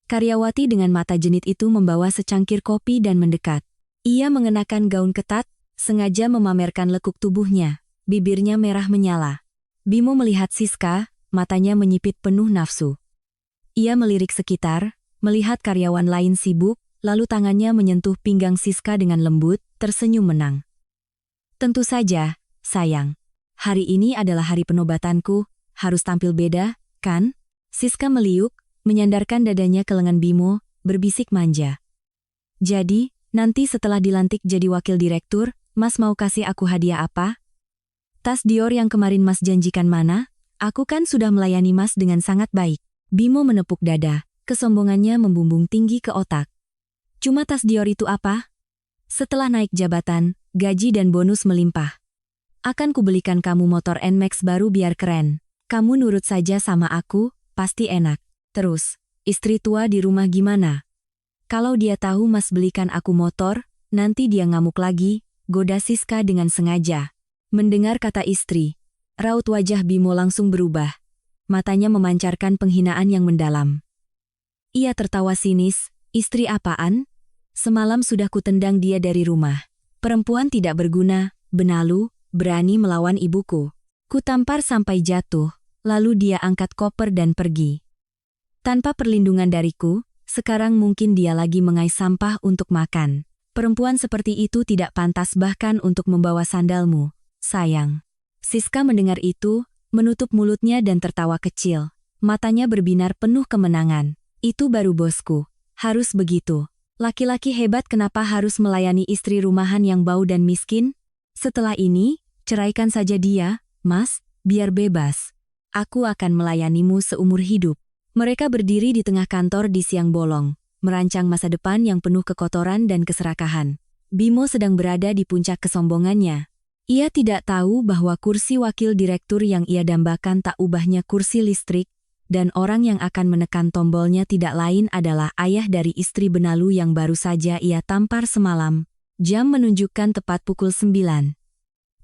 Karyawati dengan mata jenit itu membawa secangkir kopi dan mendekat. Ia mengenakan gaun ketat, sengaja memamerkan lekuk tubuhnya, bibirnya merah menyala. Bimo melihat Siska, matanya menyipit penuh nafsu. Ia melirik sekitar, melihat karyawan lain sibuk, lalu tangannya menyentuh pinggang Siska dengan lembut, tersenyum menang. Tentu saja, sayang. Hari ini adalah hari penobatanku, harus tampil beda, kan? Siska meliuk, menyandarkan dadanya ke lengan Bimo, berbisik manja. Jadi, nanti setelah dilantik jadi wakil direktur, Mas mau kasih aku hadiah apa? Tas Dior yang kemarin Mas janjikan mana? Aku kan sudah melayani Mas dengan sangat baik. Bimo menepuk dada, kesombongannya membumbung tinggi ke otak. Cuma tas Dior itu apa? Setelah naik jabatan, gaji dan bonus melimpah. Akan kubelikan kamu motor NMAX baru biar keren. Kamu nurut saja sama aku, pasti enak. Terus, istri tua di rumah gimana? Kalau dia tahu Mas belikan aku motor, nanti dia ngamuk lagi, goda Siska dengan sengaja. Mendengar kata istri, raut wajah Bimo langsung berubah. Matanya memancarkan penghinaan yang mendalam. Ia tertawa sinis, istri apaan? Semalam sudah kutendang dia dari rumah. Perempuan tidak berguna, benalu, berani melawan ibuku. Kutampar sampai jatuh, lalu dia angkat koper dan pergi. Tanpa perlindungan dariku, sekarang mungkin dia lagi mengais sampah untuk makan. Perempuan seperti itu tidak pantas bahkan untuk membawa sandalmu, sayang. Siska mendengar itu, menutup mulutnya dan tertawa kecil. Matanya berbinar penuh kemenangan. Itu baru bosku, harus begitu. Laki-laki hebat kenapa harus melayani istri rumahan yang bau dan miskin? Setelah ini, ceraikan saja dia, Mas, biar bebas. Aku akan melayanimu seumur hidup. Mereka berdiri di tengah kantor di siang bolong, merancang masa depan yang penuh kekotoran dan keserakahan. Bimo sedang berada di puncak kesombongannya. Ia tidak tahu bahwa kursi wakil direktur yang ia dambakan tak ubahnya kursi listrik, dan orang yang akan menekan tombolnya tidak lain adalah ayah dari istri benalu yang baru saja ia tampar semalam. Jam menunjukkan tepat pukul 9.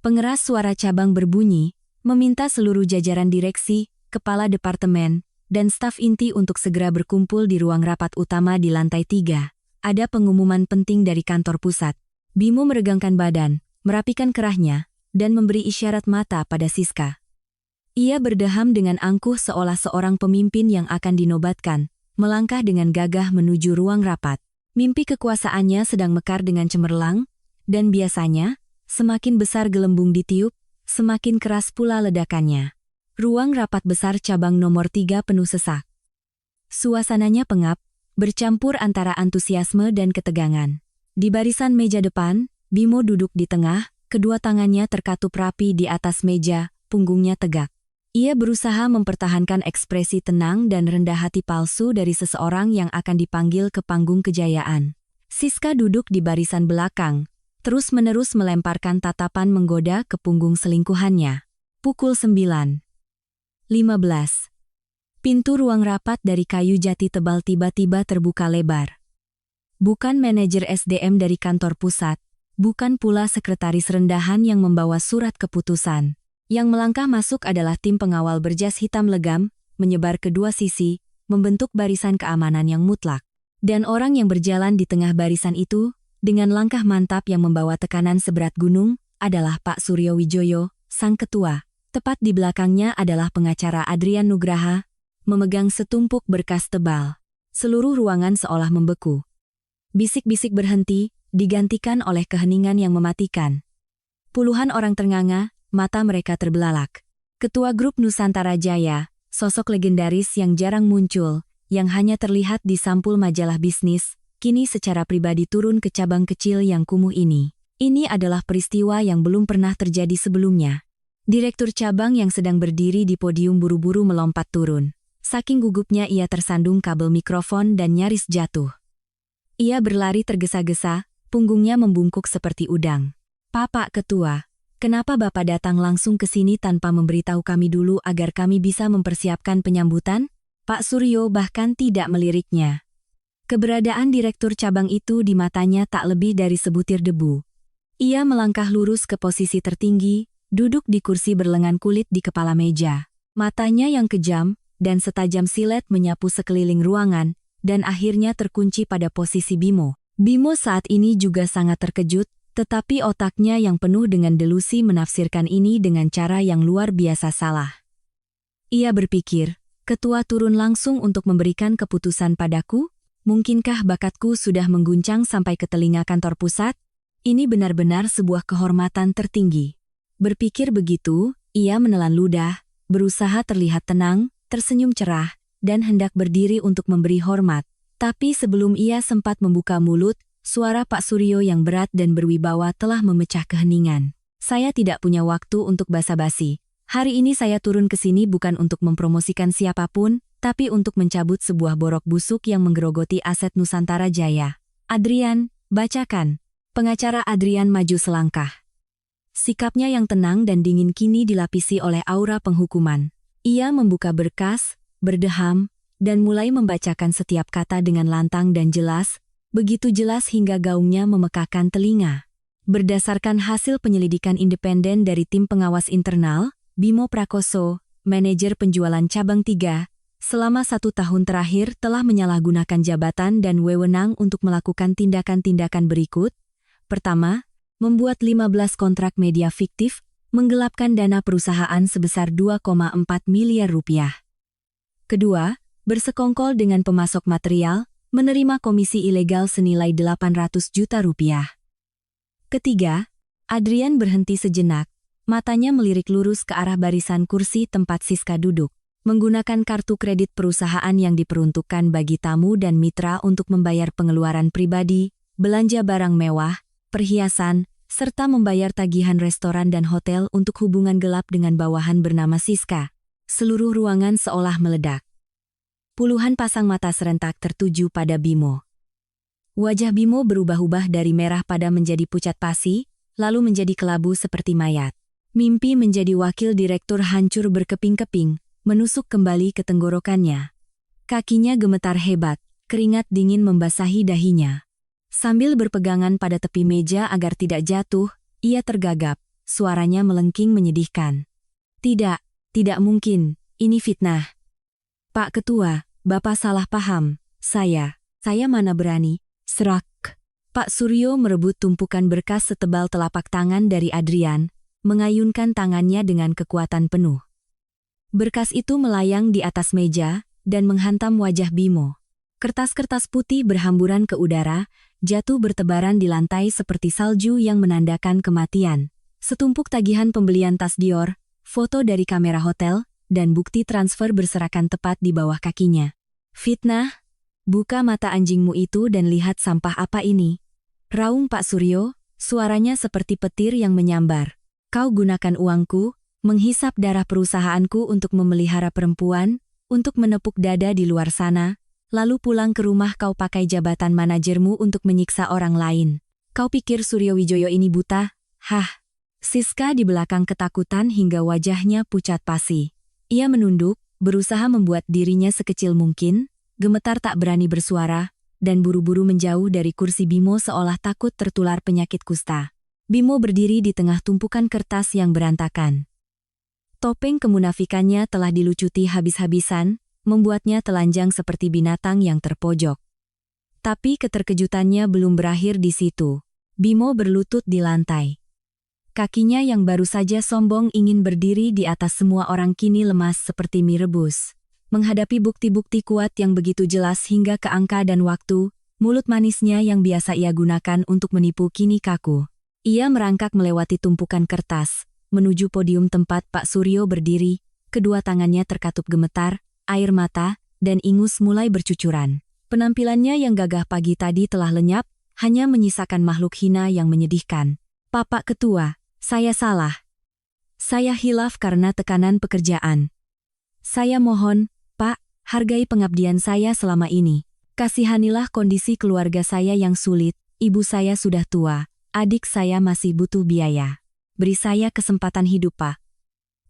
Pengeras suara cabang berbunyi, meminta seluruh jajaran direksi, kepala departemen, dan staf inti untuk segera berkumpul di ruang rapat utama di lantai 3. Ada pengumuman penting dari kantor pusat. Bimo meregangkan badan, merapikan kerahnya, dan memberi isyarat mata pada Siska. Ia berdeham dengan angkuh seolah seorang pemimpin yang akan dinobatkan, melangkah dengan gagah menuju ruang rapat. Mimpi kekuasaannya sedang mekar dengan cemerlang, dan biasanya, semakin besar gelembung ditiup, semakin keras pula ledakannya. Ruang rapat besar cabang nomor 3 penuh sesak. Suasananya pengap, bercampur antara antusiasme dan ketegangan. Di barisan meja depan, Bimo duduk di tengah, kedua tangannya terkatup rapi di atas meja, punggungnya tegak. Ia berusaha mempertahankan ekspresi tenang dan rendah hati palsu dari seseorang yang akan dipanggil ke panggung kejayaan. Siska duduk di barisan belakang, terus-menerus melemparkan tatapan menggoda ke punggung selingkuhannya. Pukul 9.15. Pintu ruang rapat dari kayu jati tebal tiba-tiba terbuka lebar. Bukan manajer SDM dari kantor pusat, bukan pula sekretaris rendahan yang membawa surat keputusan. Yang melangkah masuk adalah tim pengawal berjas hitam legam, menyebar kedua sisi, membentuk barisan keamanan yang mutlak. Dan orang yang berjalan di tengah barisan itu, dengan langkah mantap yang membawa tekanan seberat gunung, adalah Pak Suryo Wijoyo, sang ketua. Tepat di belakangnya adalah pengacara Adrian Nugraha, memegang setumpuk berkas tebal. Seluruh ruangan seolah membeku. Bisik-bisik berhenti, digantikan oleh keheningan yang mematikan. Puluhan orang ternganga, mata mereka terbelalak. Ketua grup Nusantara Jaya, sosok legendaris yang jarang muncul, yang hanya terlihat di sampul majalah bisnis, kini secara pribadi turun ke cabang kecil yang kumuh ini. Ini adalah peristiwa yang belum pernah terjadi sebelumnya. Direktur cabang yang sedang berdiri di podium buru-buru melompat turun. Saking gugupnya ia tersandung kabel mikrofon dan nyaris jatuh. Ia berlari tergesa-gesa, punggungnya membungkuk seperti udang. "Pak Ketua, kenapa Bapak datang langsung ke sini tanpa memberitahu kami dulu agar kami bisa mempersiapkan penyambutan?" Pak Suryo bahkan tidak meliriknya. Keberadaan direktur cabang itu di matanya tak lebih dari sebutir debu. Ia melangkah lurus ke posisi tertinggi, duduk di kursi berlengan kulit di kepala meja. Matanya yang kejam dan setajam silet menyapu sekeliling ruangan, dan akhirnya terkunci pada posisi Bimo. Bimo saat ini juga sangat terkejut, tetapi otaknya yang penuh dengan delusi menafsirkan ini dengan cara yang luar biasa salah. Ia berpikir, ketua turun langsung untuk memberikan keputusan padaku? Mungkinkah bakatku sudah mengguncang sampai ke telinga kantor pusat? Ini benar-benar sebuah kehormatan tertinggi. Berpikir begitu, ia menelan ludah, berusaha terlihat tenang, tersenyum cerah, dan hendak berdiri untuk memberi hormat. Tapi sebelum ia sempat membuka mulut, suara Pak Suryo yang berat dan berwibawa telah memecah keheningan. "Saya tidak punya waktu untuk basa-basi. Hari ini saya turun ke sini bukan untuk mempromosikan siapapun, tapi untuk mencabut sebuah borok busuk yang menggerogoti aset Nusantara Jaya." "Adrian, bacakan." Pengacara Adrian maju selangkah. Sikapnya yang tenang dan dingin kini dilapisi oleh aura penghukuman. Ia membuka berkas, berdeham, dan mulai membacakan setiap kata dengan lantang dan jelas, begitu jelas hingga gaungnya memekakkan telinga. Berdasarkan hasil penyelidikan independen dari tim pengawas internal, Bimo Prakoso, manajer penjualan cabang 3, selama 1 tahun terakhir telah menyalahgunakan jabatan dan wewenang untuk melakukan tindakan-tindakan berikut. Pertama, membuat 15 kontrak media fiktif, menggelapkan dana perusahaan sebesar 2,4 miliar rupiah. Kedua, bersekongkol dengan pemasok material, menerima komisi ilegal senilai 800 juta rupiah. Ketiga, Adrian berhenti sejenak, matanya melirik lurus ke arah barisan kursi tempat Siska duduk, menggunakan kartu kredit perusahaan yang diperuntukkan bagi tamu dan mitra untuk membayar pengeluaran pribadi, belanja barang mewah, perhiasan, serta membayar tagihan restoran dan hotel untuk hubungan gelap dengan bawahan bernama Siska. Seluruh ruangan seolah meledak. Puluhan pasang mata serentak tertuju pada Bimo. Wajah Bimo berubah-ubah dari merah pada menjadi pucat pasi, lalu menjadi kelabu seperti mayat. Mimpi menjadi wakil direktur hancur berkeping-keping, menusuk kembali ke tenggorokannya. Kakinya gemetar hebat, keringat dingin membasahi dahinya. Sambil berpegangan pada tepi meja agar tidak jatuh, ia tergagap, suaranya melengking menyedihkan. Tidak mungkin, ini fitnah. Pak Ketua, Bapak salah paham. Saya mana berani. Serak. Pak Suryo merebut tumpukan berkas setebal telapak tangan dari Adrian, mengayunkan tangannya dengan kekuatan penuh. Berkas itu melayang di atas meja dan menghantam wajah Bimo. Kertas-kertas putih berhamburan ke udara, jatuh bertebaran di lantai seperti salju yang menandakan kematian. Setumpuk tagihan pembelian tas Dior, foto dari kamera hotel, dan bukti transfer berserakan tepat di bawah kakinya. Fitnah? Buka mata anjingmu itu dan lihat sampah apa ini. Raung Pak Suryo, suaranya seperti petir yang menyambar. Kau gunakan uangku, menghisap darah perusahaanku untuk memelihara perempuan, untuk menepuk dada di luar sana, lalu pulang ke rumah kau pakai jabatan manajermu untuk menyiksa orang lain. Kau pikir Suryo Wijoyo ini buta? Hah? Siska di belakang ketakutan hingga wajahnya pucat pasi. Ia menunduk, berusaha membuat dirinya sekecil mungkin, gemetar tak berani bersuara, dan buru-buru menjauh dari kursi Bimo seolah takut tertular penyakit kusta. Bimo berdiri di tengah tumpukan kertas yang berantakan. Topeng kemunafikannya telah dilucuti habis-habisan, membuatnya telanjang seperti binatang yang terpojok. Tapi keterkejutannya belum berakhir di situ. Bimo berlutut di lantai. Kakinya yang baru saja sombong ingin berdiri di atas semua orang kini lemas seperti mie rebus. Menghadapi bukti-bukti kuat yang begitu jelas hingga ke angka dan waktu, mulut manisnya yang biasa ia gunakan untuk menipu kini kaku. Ia merangkak melewati tumpukan kertas, menuju podium tempat Pak Suryo berdiri, kedua tangannya terkatup gemetar, air mata, dan ingus mulai bercucuran. Penampilannya yang gagah pagi tadi telah lenyap, hanya menyisakan makhluk hina yang menyedihkan. Pak Ketua, saya salah. Saya hilaf karena tekanan pekerjaan. Saya mohon, Pak, hargai pengabdian saya selama ini. Kasihanilah kondisi keluarga saya yang sulit, ibu saya sudah tua, adik saya masih butuh biaya. Beri saya kesempatan hidup, Pak.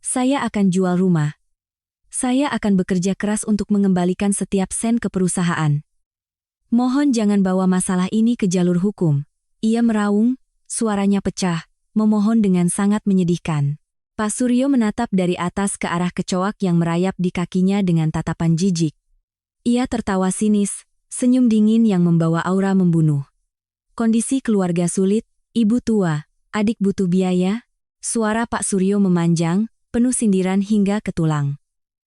Saya akan jual rumah. Saya akan bekerja keras untuk mengembalikan setiap sen ke perusahaan. Mohon jangan bawa masalah ini ke jalur hukum. Ia meraung, suaranya pecah, memohon dengan sangat menyedihkan. Pak Suryo menatap dari atas ke arah kecoak yang merayap di kakinya dengan tatapan jijik. Ia tertawa sinis, senyum dingin yang membawa aura membunuh. Kondisi keluarga sulit, ibu tua, adik butuh biaya, suara Pak Suryo memanjang, penuh sindiran hingga ke tulang.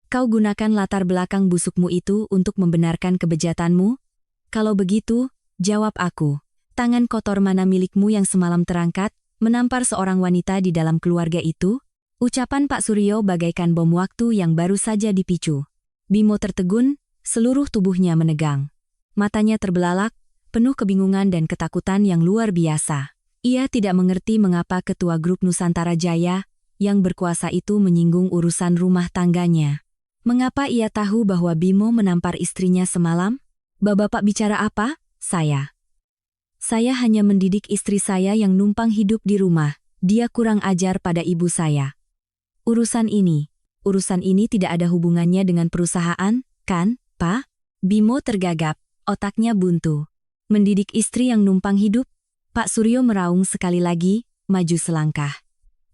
Kau gunakan latar belakang busukmu itu untuk membenarkan kebejatanmu? Kalau begitu, jawab aku. Tangan kotor mana milikmu yang semalam terangkat, menampar seorang wanita di dalam keluarga itu? Ucapan Pak Suryo bagaikan bom waktu yang baru saja dipicu. Bimo tertegun, seluruh tubuhnya menegang. Matanya terbelalak, penuh kebingungan dan ketakutan yang luar biasa. Ia tidak mengerti mengapa ketua grup Nusantara Jaya, yang berkuasa itu menyinggung urusan rumah tangganya. Mengapa ia tahu bahwa Bimo menampar istrinya semalam? Bapak bicara apa? Saya hanya mendidik istri saya yang numpang hidup di rumah. Dia kurang ajar pada ibu saya. Urusan ini tidak ada hubungannya dengan perusahaan, kan, Pak? Bimo tergagap, otaknya buntu. Mendidik istri yang numpang hidup? Pak Suryo meraung sekali lagi, maju selangkah.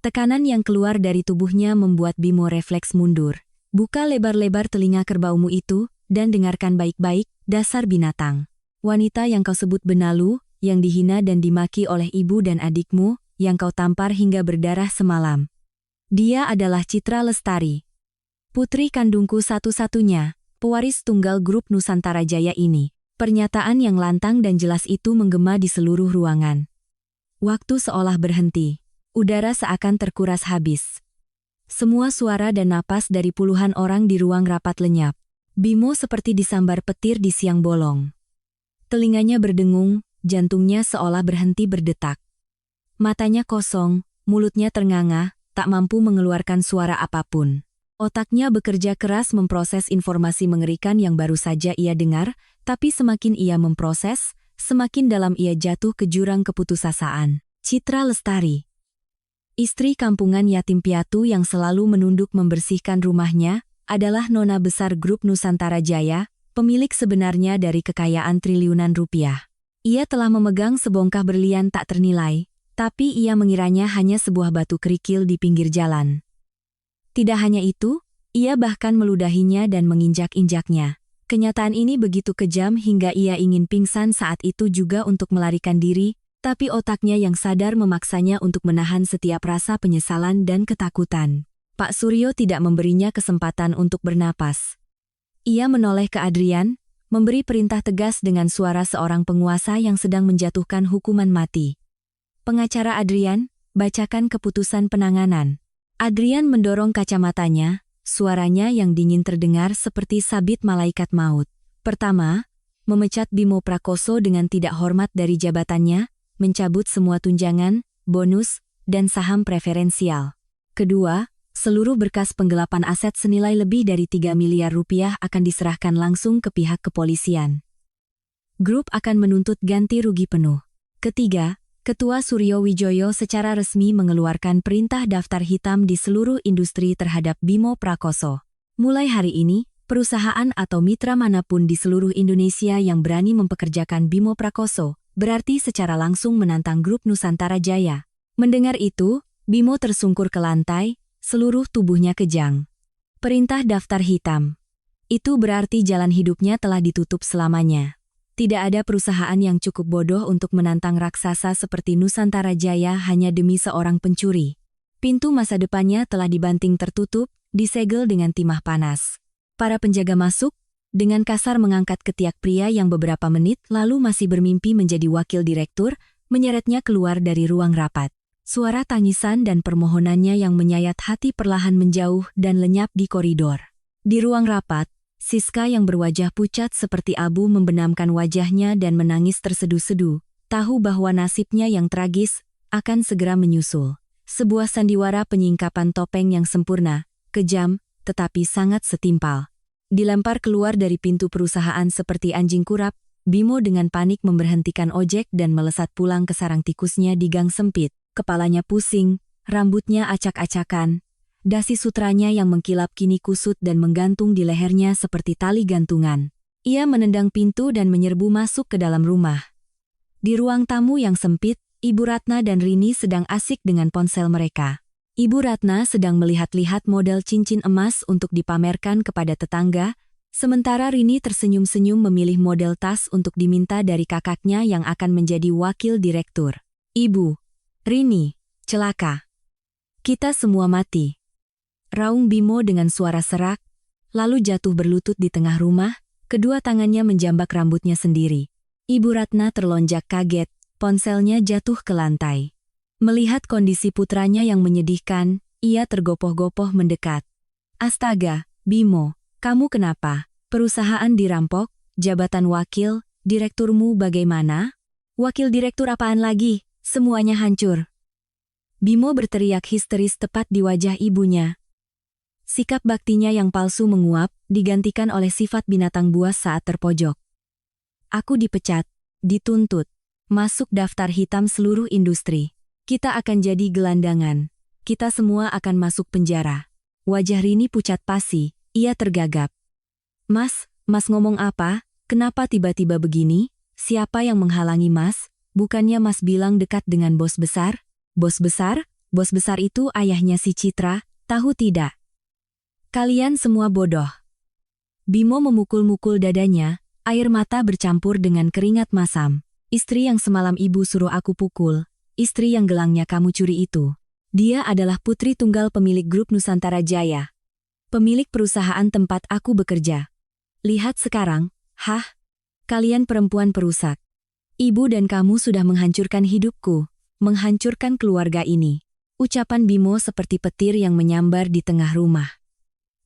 Tekanan yang keluar dari tubuhnya membuat Bimo refleks mundur. Buka lebar-lebar telinga kerbaumu itu, dan dengarkan baik-baik, dasar binatang. Wanita yang kau sebut benalu, yang dihina dan dimaki oleh ibu dan adikmu, yang kau tampar hingga berdarah semalam. Dia adalah Citra Lestari. Putri kandungku satu-satunya, pewaris tunggal grup Nusantara Jaya ini. Pernyataan yang lantang dan jelas itu menggema di seluruh ruangan. Waktu seolah berhenti. Udara seakan terkuras habis. Semua suara dan napas dari puluhan orang di ruang rapat lenyap. Bimo seperti disambar petir di siang bolong. Telinganya berdengung, jantungnya seolah berhenti berdetak. Matanya kosong, mulutnya ternganga, tak mampu mengeluarkan suara apapun. Otaknya bekerja keras memproses informasi mengerikan yang baru saja ia dengar, tapi semakin ia memproses, semakin dalam ia jatuh ke jurang keputusasaan. Citra Lestari. Istri kampungan yatim piatu yang selalu menunduk membersihkan rumahnya, adalah nona besar grup Nusantara Jaya, pemilik sebenarnya dari kekayaan triliunan rupiah. Ia telah memegang sebongkah berlian tak ternilai, tapi ia mengiranya hanya sebuah batu kerikil di pinggir jalan. Tidak hanya itu, Ia bahkan meludahinya dan menginjak-injaknya. Kenyataan ini begitu kejam hingga ia ingin pingsan saat itu juga untuk melarikan diri, tapi otaknya yang sadar memaksanya untuk menahan setiap rasa penyesalan dan ketakutan. Pak Suryo tidak memberinya kesempatan untuk bernapas. Ia menoleh ke Adrian, memberi perintah tegas dengan suara seorang penguasa yang sedang menjatuhkan hukuman mati. Pengacara Adrian, bacakan keputusan penanganan. Adrian mendorong kacamatanya. Suaranya yang dingin terdengar seperti sabit malaikat maut. Pertama, memecat Bimo Prakoso dengan tidak hormat dari jabatannya, mencabut semua tunjangan, bonus, dan saham preferensial. Kedua, seluruh berkas penggelapan aset senilai lebih dari 3 miliar rupiah akan diserahkan langsung ke pihak kepolisian. Grup akan menuntut ganti rugi penuh. Ketiga, Ketua Suryo Wijoyo secara resmi mengeluarkan perintah daftar hitam di seluruh industri terhadap Bimo Prakoso. Mulai hari ini, perusahaan atau mitra manapun di seluruh Indonesia yang berani mempekerjakan Bimo Prakoso, berarti secara langsung menantang grup Nusantara Jaya. Mendengar itu, Bimo tersungkur ke lantai, seluruh tubuhnya kejang. Perintah daftar hitam. Itu berarti jalan hidupnya telah ditutup selamanya. Tidak ada perusahaan yang cukup bodoh untuk menantang raksasa seperti Nusantara Jaya hanya demi seorang pencuri. Pintu masa depannya telah dibanting tertutup, disegel dengan timah panas. Para penjaga masuk, dengan kasar mengangkat ketiak pria yang beberapa menit lalu masih bermimpi menjadi wakil direktur, menyeretnya keluar dari ruang rapat. Suara tangisan dan permohonannya yang menyayat hati perlahan menjauh dan lenyap di koridor. Di ruang rapat, Siska yang berwajah pucat seperti abu membenamkan wajahnya dan menangis tersedu-sedu, tahu bahwa nasibnya yang tragis akan segera menyusul. Sebuah sandiwara penyingkapan topeng yang sempurna, kejam, tetapi sangat setimpal. Dilempar keluar dari pintu perusahaan seperti anjing kurap, Bimo dengan panik memberhentikan ojek dan melesat pulang ke sarang tikusnya di gang sempit. Kepalanya pusing, rambutnya acak-acakan. Dasi sutranya yang mengkilap kini kusut dan menggantung di lehernya seperti tali gantungan. Ia menendang pintu dan menyerbu masuk ke dalam rumah. Di ruang tamu yang sempit, Ibu Ratna dan Rini sedang asik dengan ponsel mereka. Ibu Ratna sedang melihat-lihat model cincin emas untuk dipamerkan kepada tetangga, sementara Rini tersenyum-senyum memilih model tas untuk diminta dari kakaknya yang akan menjadi wakil direktur. Ibu, Rini, celaka. Kita semua mati. Raung Bimo dengan suara serak, lalu jatuh berlutut di tengah rumah, kedua tangannya menjambak rambutnya sendiri. Ibu Ratna terlonjak kaget, ponselnya jatuh ke lantai. Melihat kondisi putranya yang menyedihkan, ia tergopoh-gopoh mendekat. Astaga, Bimo, kamu kenapa? Perusahaan dirampok, jabatan wakil, direkturmu bagaimana? Wakil direktur apaan lagi? Semuanya hancur. Bimo berteriak histeris tepat di wajah ibunya. Sikap baktinya yang palsu menguap, digantikan oleh sifat binatang buas saat terpojok. Aku dipecat, dituntut, masuk daftar hitam seluruh industri. Kita akan jadi gelandangan. Kita semua akan masuk penjara. Wajah Rini pucat pasi, ia tergagap. Mas ngomong apa? Kenapa tiba-tiba begini? Siapa yang menghalangi Mas? Bukannya Mas bilang dekat dengan bos besar? Bos besar? Bos besar itu ayahnya si Citra, tahu tidak? Kalian semua bodoh. Bimo memukul-mukul dadanya, air mata bercampur dengan keringat masam. Istri yang semalam ibu suruh aku pukul, istri yang gelangnya kamu curi itu. Dia adalah putri tunggal pemilik grup Nusantara Jaya. Pemilik perusahaan tempat aku bekerja. Lihat sekarang, kalian perempuan perusak. Ibu dan kamu sudah menghancurkan hidupku, menghancurkan keluarga ini. Ucapan Bimo seperti petir yang menyambar di tengah rumah.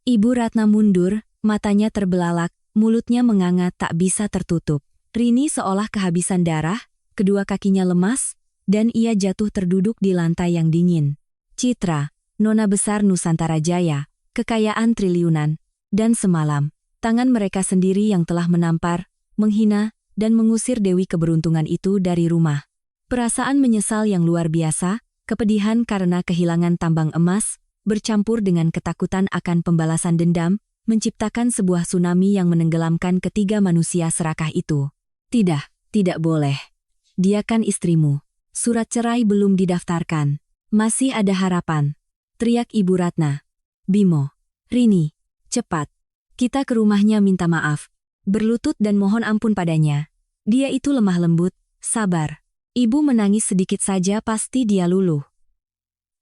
Ibu Ratna mundur, matanya terbelalak, mulutnya menganga tak bisa tertutup. Rini seolah kehabisan darah, kedua kakinya lemas, dan ia jatuh terduduk di lantai yang dingin. Citra, nona besar Nusantara Jaya, kekayaan triliunan, dan semalam, tangan mereka sendiri yang telah menampar, menghina, dan mengusir Dewi keberuntungan itu dari rumah. Perasaan menyesal yang luar biasa, kepedihan karena kehilangan tambang emas, bercampur dengan ketakutan akan pembalasan dendam, menciptakan sebuah tsunami yang menenggelamkan ketiga manusia serakah itu. Tidak boleh. Dia kan istrimu. Surat cerai belum didaftarkan. Masih ada harapan. Teriak Ibu Ratna. Bimo, Rini, Cepat. Kita ke rumahnya minta maaf. Berlutut dan mohon ampun padanya. Dia itu lemah lembut, sabar. Ibu menangis sedikit saja pasti dia luluh.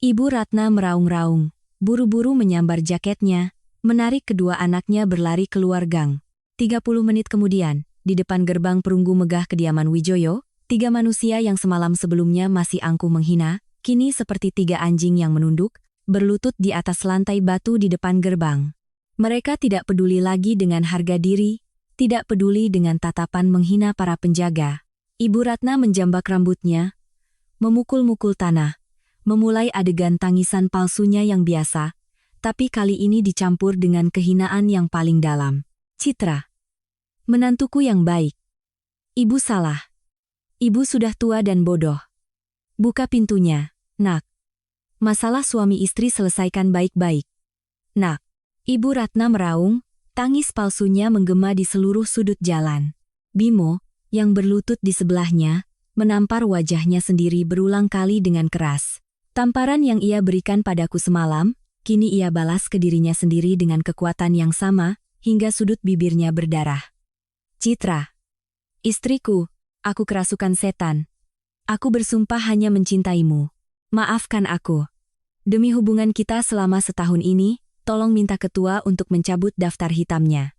Ibu Ratna meraung-raung, buru-buru menyambar jaketnya, menarik kedua anaknya berlari keluar gang. 30 menit kemudian, di depan gerbang perunggu megah kediaman Wijoyo, 3 manusia yang semalam sebelumnya masih angkuh menghina, kini seperti 3 anjing yang menunduk, berlutut di atas lantai batu di depan gerbang. Mereka tidak peduli lagi dengan harga diri, tidak peduli dengan tatapan menghina para penjaga. Ibu Ratna menjambak rambutnya, memukul-mukul tanah, memulai adegan tangisan palsunya yang biasa, tapi kali ini dicampur dengan kehinaan yang paling dalam. Citra. Menantuku yang baik. Ibu salah. Ibu sudah tua dan bodoh. Buka pintunya, nak. Masalah suami istri selesaikan baik-baik. Nak. Ibu Ratna meraung, tangis palsunya menggema di seluruh sudut jalan. Bimo, yang berlutut di sebelahnya, menampar wajahnya sendiri berulang kali dengan keras. Tamparan yang ia berikan padaku semalam, kini ia balas ke dirinya sendiri dengan kekuatan yang sama, hingga sudut bibirnya berdarah. Citra. Istriku, aku kerasukan setan. Aku bersumpah hanya mencintaimu. Maafkan aku. Demi hubungan kita selama setahun ini, tolong minta ketua untuk mencabut daftar hitamnya.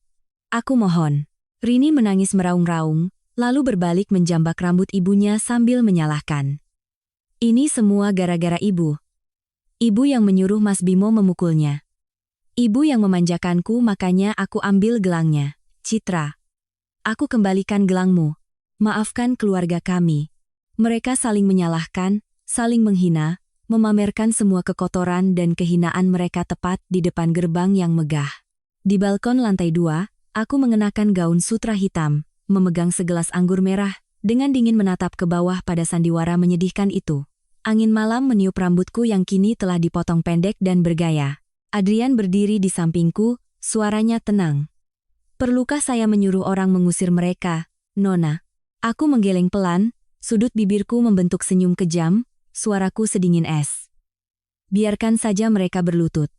Aku mohon. Rini menangis meraung-raung, lalu berbalik menjambak rambut ibunya sambil menyalahkan. Ini semua gara-gara ibu. Ibu yang menyuruh Mas Bimo memukulnya. Ibu yang memanjakanku makanya aku ambil gelangnya. Citra. Aku kembalikan gelangmu. Maafkan keluarga kami. Mereka saling menyalahkan, saling menghina, memamerkan semua kekotoran dan kehinaan mereka tepat di depan gerbang yang megah. Di balkon lantai 2, aku mengenakan gaun sutra hitam, memegang segelas anggur merah, dengan dingin menatap ke bawah pada sandiwara menyedihkan itu. Angin malam meniup rambutku yang kini telah dipotong pendek dan bergaya. Adrian berdiri di sampingku, suaranya tenang. Perlukah saya menyuruh orang mengusir mereka, Nona? Aku menggeleng pelan, sudut bibirku membentuk senyum kejam, suaraku sedingin es. Biarkan saja mereka berlutut.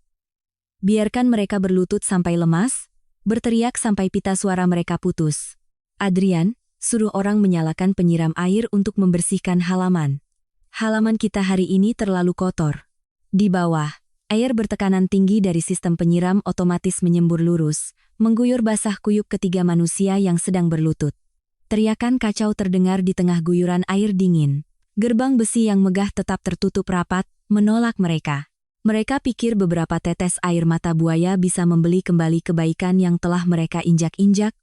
Biarkan mereka berlutut sampai lemas, berteriak sampai pita suara mereka putus. Adrian, suruh orang menyalakan penyiram air untuk membersihkan halaman. Halaman kita hari ini terlalu kotor. Di bawah, air bertekanan tinggi dari sistem penyiram otomatis menyembur lurus, mengguyur basah kuyup ketiga manusia yang sedang berlutut. Teriakan kacau terdengar di tengah guyuran air dingin. Gerbang besi yang megah tetap tertutup rapat, menolak mereka. Mereka pikir beberapa tetes air mata buaya bisa membeli kembali kebaikan yang telah mereka injak-injak.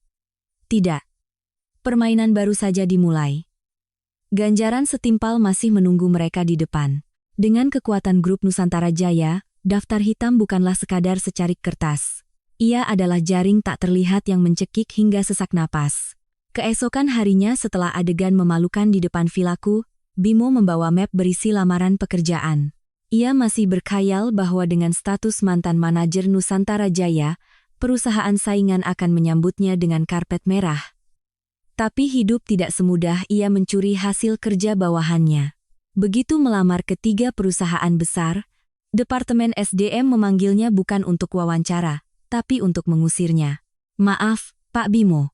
Tidak. Permainan baru saja dimulai. Ganjaran setimpal masih menunggu mereka di depan. Dengan kekuatan grup Nusantara Jaya, daftar hitam bukanlah sekadar secarik kertas. Ia adalah jaring tak terlihat yang mencekik hingga sesak napas. Keesokan harinya setelah adegan memalukan di depan vilaku, Bimo membawa map berisi lamaran pekerjaan. Ia masih berkhayal bahwa dengan status mantan manajer Nusantara Jaya, perusahaan saingan akan menyambutnya dengan karpet merah. Tapi hidup tidak semudah ia mencuri hasil kerja bawahannya. Begitu melamar ke 3 perusahaan besar, Departemen SDM memanggilnya bukan untuk wawancara, tapi untuk mengusirnya. Maaf, Pak Bimo.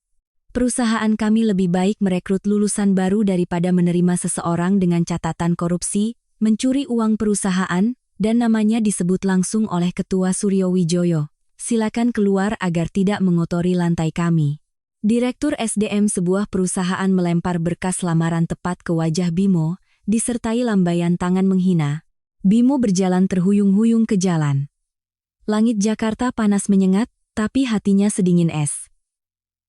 Perusahaan kami lebih baik merekrut lulusan baru daripada menerima seseorang dengan catatan korupsi, mencuri uang perusahaan, dan namanya disebut langsung oleh Ketua Suryo Wijoyo. Silakan keluar agar tidak mengotori lantai kami. Direktur SDM sebuah perusahaan melempar berkas lamaran tepat ke wajah Bimo, disertai lambaian tangan menghina. Bimo berjalan terhuyung-huyung ke jalan. Langit Jakarta panas menyengat, tapi hatinya sedingin es.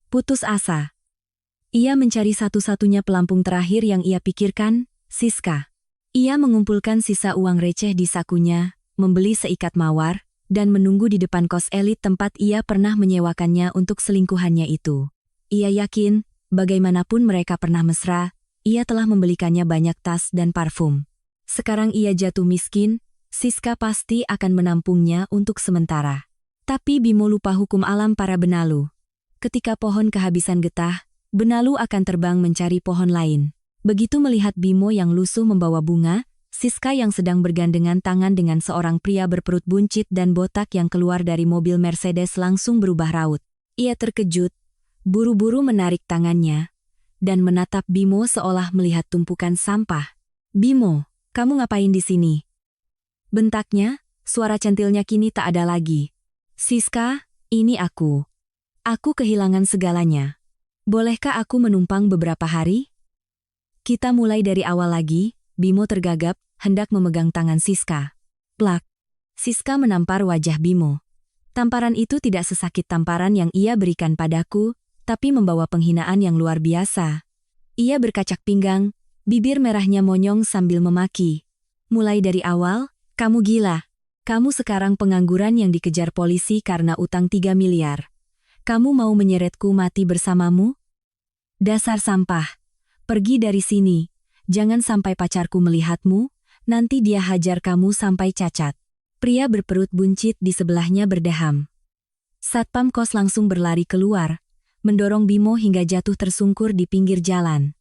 Putus asa. Ia mencari satu-satunya pelampung terakhir yang ia pikirkan, Siska. Ia mengumpulkan sisa uang receh di sakunya, membeli seikat mawar, dan menunggu di depan kos elit tempat ia pernah menyewakannya untuk selingkuhannya itu. Ia yakin, bagaimanapun mereka pernah mesra, ia telah membelikannya banyak tas dan parfum. Sekarang ia jatuh miskin, Siska pasti akan menampungnya untuk sementara. Tapi Bimo lupa hukum alam para benalu. Ketika pohon kehabisan getah, benalu akan terbang mencari pohon lain. Begitu melihat Bimo yang lusuh membawa bunga, Siska yang sedang bergandengan tangan dengan seorang pria berperut buncit dan botak yang keluar dari mobil Mercedes langsung berubah raut. Ia terkejut, buru-buru menarik tangannya, dan menatap Bimo seolah melihat tumpukan sampah. "Bimo, kamu ngapain di sini?" bentaknya, suara centilnya kini tak ada lagi. "Siska, ini aku. Aku kehilangan segalanya. Bolehkah aku menumpang beberapa hari?" "Kita mulai dari awal lagi." Bimo tergagap, hendak memegang tangan Siska. Plak! Siska menampar wajah Bimo. Tamparan itu tidak sesakit tamparan yang ia berikan padaku, tapi membawa penghinaan yang luar biasa. Ia berkacak pinggang, bibir merahnya monyong sambil memaki. "Mulai dari awal, kamu gila. Kamu sekarang pengangguran yang dikejar polisi karena utang 3 miliar. Kamu mau menyeretku mati bersamamu? Dasar sampah. Pergi dari sini. Jangan sampai pacarku melihatmu, nanti dia hajar kamu sampai cacat." Pria berperut buncit di sebelahnya berdeham. Satpam kos langsung berlari keluar, mendorong Bimo hingga jatuh tersungkur di pinggir jalan.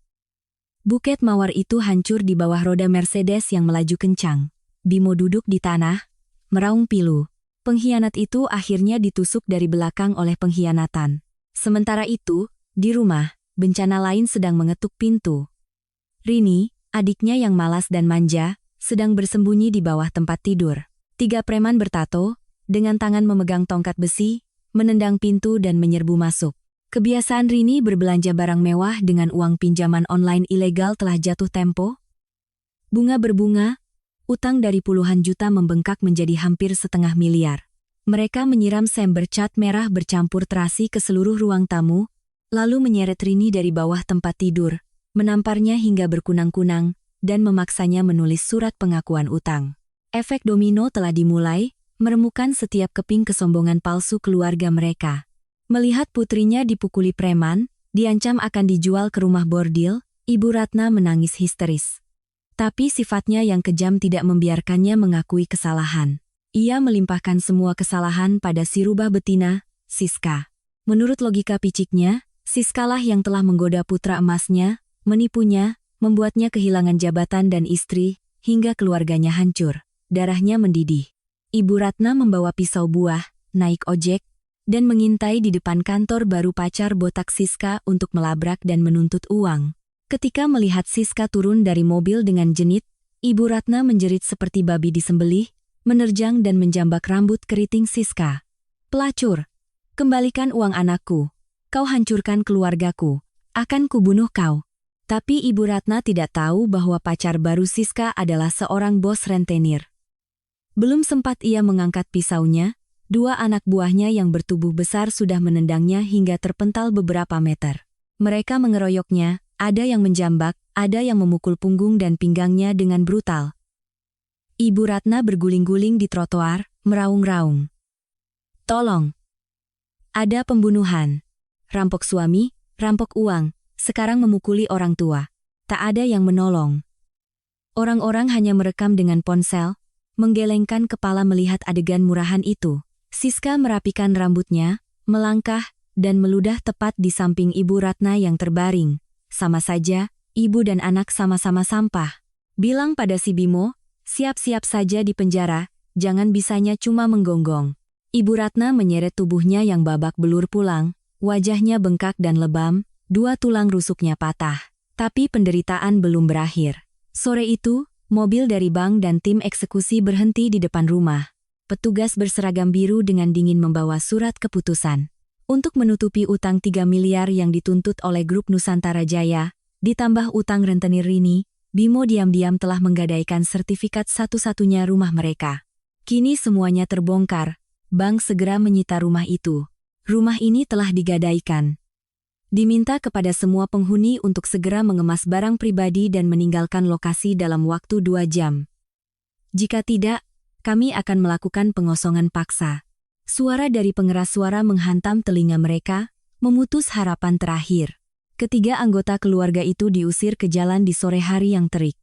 Buket mawar itu hancur di bawah roda Mercedes yang melaju kencang. Bimo duduk di tanah, meraung pilu. Pengkhianat itu akhirnya ditusuk dari belakang oleh pengkhianatan. Sementara itu, di rumah, bencana lain sedang mengetuk pintu. Rini, adiknya yang malas dan manja, sedang bersembunyi di bawah tempat tidur. 3 preman bertato, dengan tangan memegang tongkat besi, menendang pintu dan menyerbu masuk. Kebiasaan Rini berbelanja barang mewah dengan uang pinjaman online ilegal telah jatuh tempo. Bunga berbunga, utang dari puluhan juta membengkak menjadi hampir 0,5 miliar. Mereka menyiram sem bercat merah bercampur terasi ke seluruh ruang tamu, lalu menyeret Rini dari bawah tempat tidur, menamparnya hingga berkunang-kunang, dan memaksanya menulis surat pengakuan utang. Efek domino telah dimulai, meremukan setiap keping kesombongan palsu keluarga mereka. Melihat putrinya dipukuli preman, diancam akan dijual ke rumah bordil, Ibu Ratna menangis histeris. Tapi sifatnya yang kejam tidak membiarkannya mengakui kesalahan. Ia melimpahkan semua kesalahan pada si rubah betina, Siska. Menurut logika piciknya, Siskalah yang telah menggoda putra emasnya, menipunya, membuatnya kehilangan jabatan dan istri, hingga keluarganya hancur. Darahnya mendidih. Ibu Ratna membawa pisau buah, naik ojek, dan mengintai di depan kantor baru pacar botak Siska untuk melabrak dan menuntut uang. Ketika melihat Siska turun dari mobil dengan jenit, Ibu Ratna menjerit seperti babi disembelih, menerjang dan menjambak rambut keriting Siska. "Pelacur! Kembalikan uang anakku. Kau hancurkan keluargaku. Akan kubunuh kau." Tapi Ibu Ratna tidak tahu bahwa pacar baru Siska adalah seorang bos rentenir. Belum sempat ia mengangkat pisaunya, 2 anak buahnya yang bertubuh besar sudah menendangnya hingga terpental beberapa meter. Mereka mengeroyoknya, ada yang menjambak, ada yang memukul punggung dan pinggangnya dengan brutal. Ibu Ratna berguling-guling di trotoar, meraung-raung. "Tolong! Ada pembunuhan. Rampok suami, rampok uang. Sekarang memukuli orang tua." Tak ada yang menolong. Orang-orang hanya merekam dengan ponsel, menggelengkan kepala melihat adegan murahan itu. Siska merapikan rambutnya, melangkah, dan meludah tepat di samping Ibu Ratna yang terbaring. Sama saja, ibu dan anak sama-sama sampah. Bilang pada si Bimo, siap-siap saja di penjara, jangan bisanya cuma menggonggong. Ibu Ratna menyeret tubuhnya yang babak belur pulang, wajahnya bengkak dan lebam, 2 tulang rusuknya patah. Tapi penderitaan belum berakhir. Sore itu, mobil dari bank dan tim eksekusi berhenti di depan rumah. Petugas berseragam biru dengan dingin membawa surat keputusan. Untuk menutupi utang 3 miliar yang dituntut oleh grup Nusantara Jaya, ditambah utang rentenir Rini, Bimo diam-diam telah menggadaikan sertifikat satu-satunya rumah mereka. Kini semuanya terbongkar, bank segera menyita rumah itu. Rumah ini telah digadaikan. Diminta kepada semua penghuni untuk segera mengemas barang pribadi dan meninggalkan lokasi dalam waktu 2 jam. Jika tidak, kami akan melakukan pengosongan paksa. Suara dari pengeras suara menghantam telinga mereka, memutus harapan terakhir. Ketiga anggota keluarga itu diusir ke jalan di sore hari yang terik.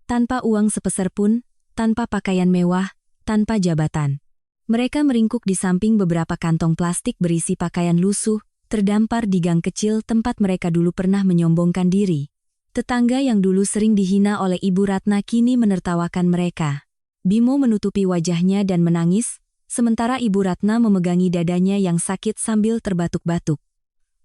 Tanpa uang sepeser pun, tanpa pakaian mewah, tanpa jabatan. Mereka meringkuk di samping beberapa kantong plastik berisi pakaian lusuh, terdampar di gang kecil tempat mereka dulu pernah menyombongkan diri. Tetangga yang dulu sering dihina oleh Ibu Ratna kini menertawakan mereka. Bimo menutupi wajahnya dan menangis, sementara Ibu Ratna memegangi dadanya yang sakit sambil terbatuk-batuk.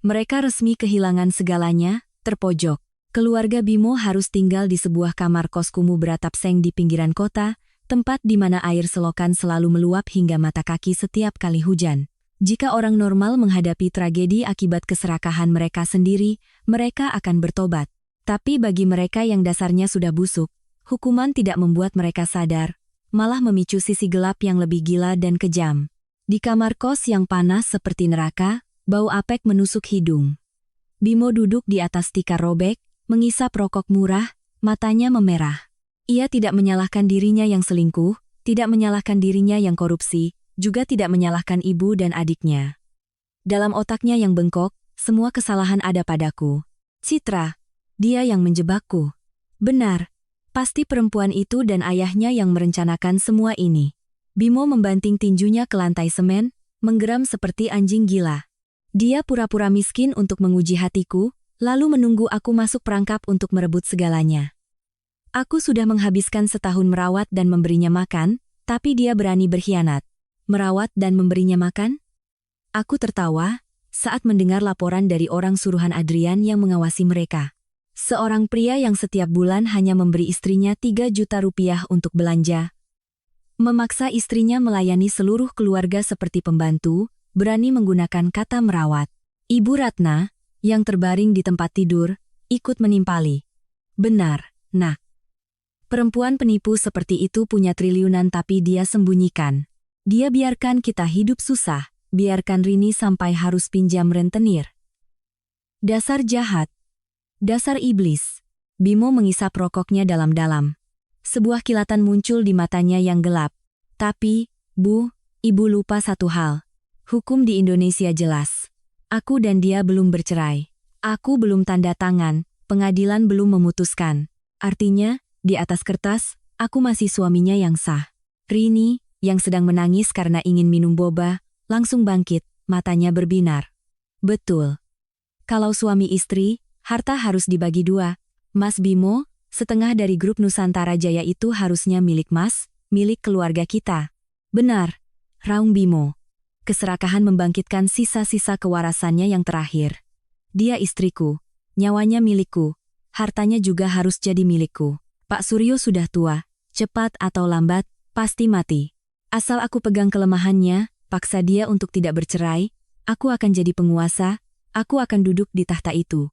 Mereka resmi kehilangan segalanya, terpojok. Keluarga Bimo harus tinggal di sebuah kamar kos kumuh beratap seng di pinggiran kota, tempat di mana air selokan selalu meluap hingga mata kaki setiap kali hujan. Jika orang normal menghadapi tragedi akibat keserakahan mereka sendiri, mereka akan bertobat. Tapi bagi mereka yang dasarnya sudah busuk, hukuman tidak membuat mereka sadar, malah memicu sisi gelap yang lebih gila dan kejam. Di kamar kos yang panas seperti neraka, bau apek menusuk hidung. Bimo duduk di atas tikar robek, mengisap rokok murah, matanya memerah. Ia tidak menyalahkan dirinya yang selingkuh, tidak menyalahkan dirinya yang korupsi, juga tidak menyalahkan ibu dan adiknya. Dalam otaknya yang bengkok, semua kesalahan ada padaku. Citra, dia yang menjebakku. Benar, pasti perempuan itu dan ayahnya yang merencanakan semua ini. Bimo membanting tinjunya ke lantai semen, menggeram seperti anjing gila. Dia pura-pura miskin untuk menguji hatiku, lalu menunggu aku masuk perangkap untuk merebut segalanya. Aku sudah menghabiskan setahun merawat dan memberinya makan, tapi dia berani berkhianat. Merawat dan memberinya makan? Aku tertawa saat mendengar laporan dari orang suruhan Adrian yang mengawasi mereka. Seorang pria yang setiap bulan hanya memberi istrinya 3 juta rupiah untuk belanja. Memaksa istrinya melayani seluruh keluarga seperti pembantu, berani menggunakan kata merawat. Ibu Ratna, yang terbaring di tempat tidur, ikut menimpali. Benar, nak. Perempuan penipu seperti itu punya triliunan tapi dia sembunyikan. Dia biarkan kita hidup susah, biarkan Rini sampai harus pinjam rentenir. Dasar jahat. Dasar iblis. Bimo mengisap rokoknya dalam-dalam. Sebuah kilatan muncul di matanya yang gelap. Tapi, Bu, Ibu lupa satu hal. Hukum di Indonesia jelas. Aku dan dia belum bercerai. Aku belum tanda tangan, pengadilan belum memutuskan. Artinya, di atas kertas, aku masih suaminya yang sah. Rini, yang sedang menangis karena ingin minum boba, langsung bangkit, matanya berbinar. Betul. Kalau suami istri, harta harus dibagi 2. Mas Bimo, setengah dari grup Nusantara Jaya itu harusnya milik Mas, milik keluarga kita. Benar, raung Bimo. Keserakahan membangkitkan sisa-sisa kewarasannya yang terakhir. Dia istriku, nyawanya milikku, hartanya juga harus jadi milikku. Pak Suryo sudah tua, cepat atau lambat, pasti mati. Asal aku pegang kelemahannya, paksa dia untuk tidak bercerai, aku akan jadi penguasa, aku akan duduk di tahta itu.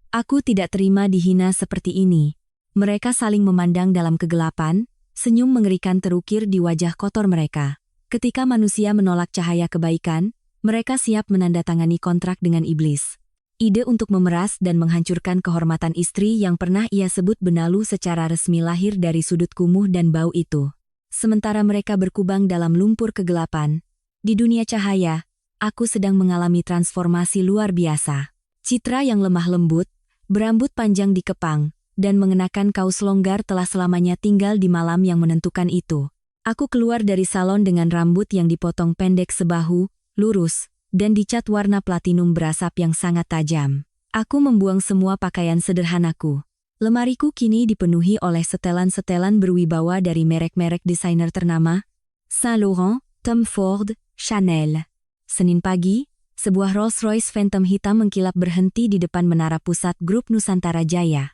Aku tidak terima dihina seperti ini. Mereka saling memandang dalam kegelapan, senyum mengerikan terukir di wajah kotor mereka. Ketika manusia menolak cahaya kebaikan, mereka siap menandatangani kontrak dengan iblis. Ide untuk memeras dan menghancurkan kehormatan istri yang pernah ia sebut benalu secara resmi lahir dari sudut kumuh dan bau itu. Sementara mereka berkubang dalam lumpur kegelapan, di dunia cahaya, aku sedang mengalami transformasi luar biasa. Citra yang lemah lembut, berambut panjang dikepang, dan mengenakan kaos longgar telah selamanya tinggal di malam yang menentukan itu. Aku keluar dari salon dengan rambut yang dipotong pendek sebahu, lurus, dan dicat warna platinum berasap yang sangat tajam. Aku membuang semua pakaian sederhanaku. Lemariku kini dipenuhi oleh setelan-setelan berwibawa dari merek-merek desainer ternama, Saint Laurent, Tom Ford, Chanel. Senin pagi, sebuah Rolls-Royce Phantom hitam mengkilap berhenti di depan menara pusat grup Nusantara Jaya.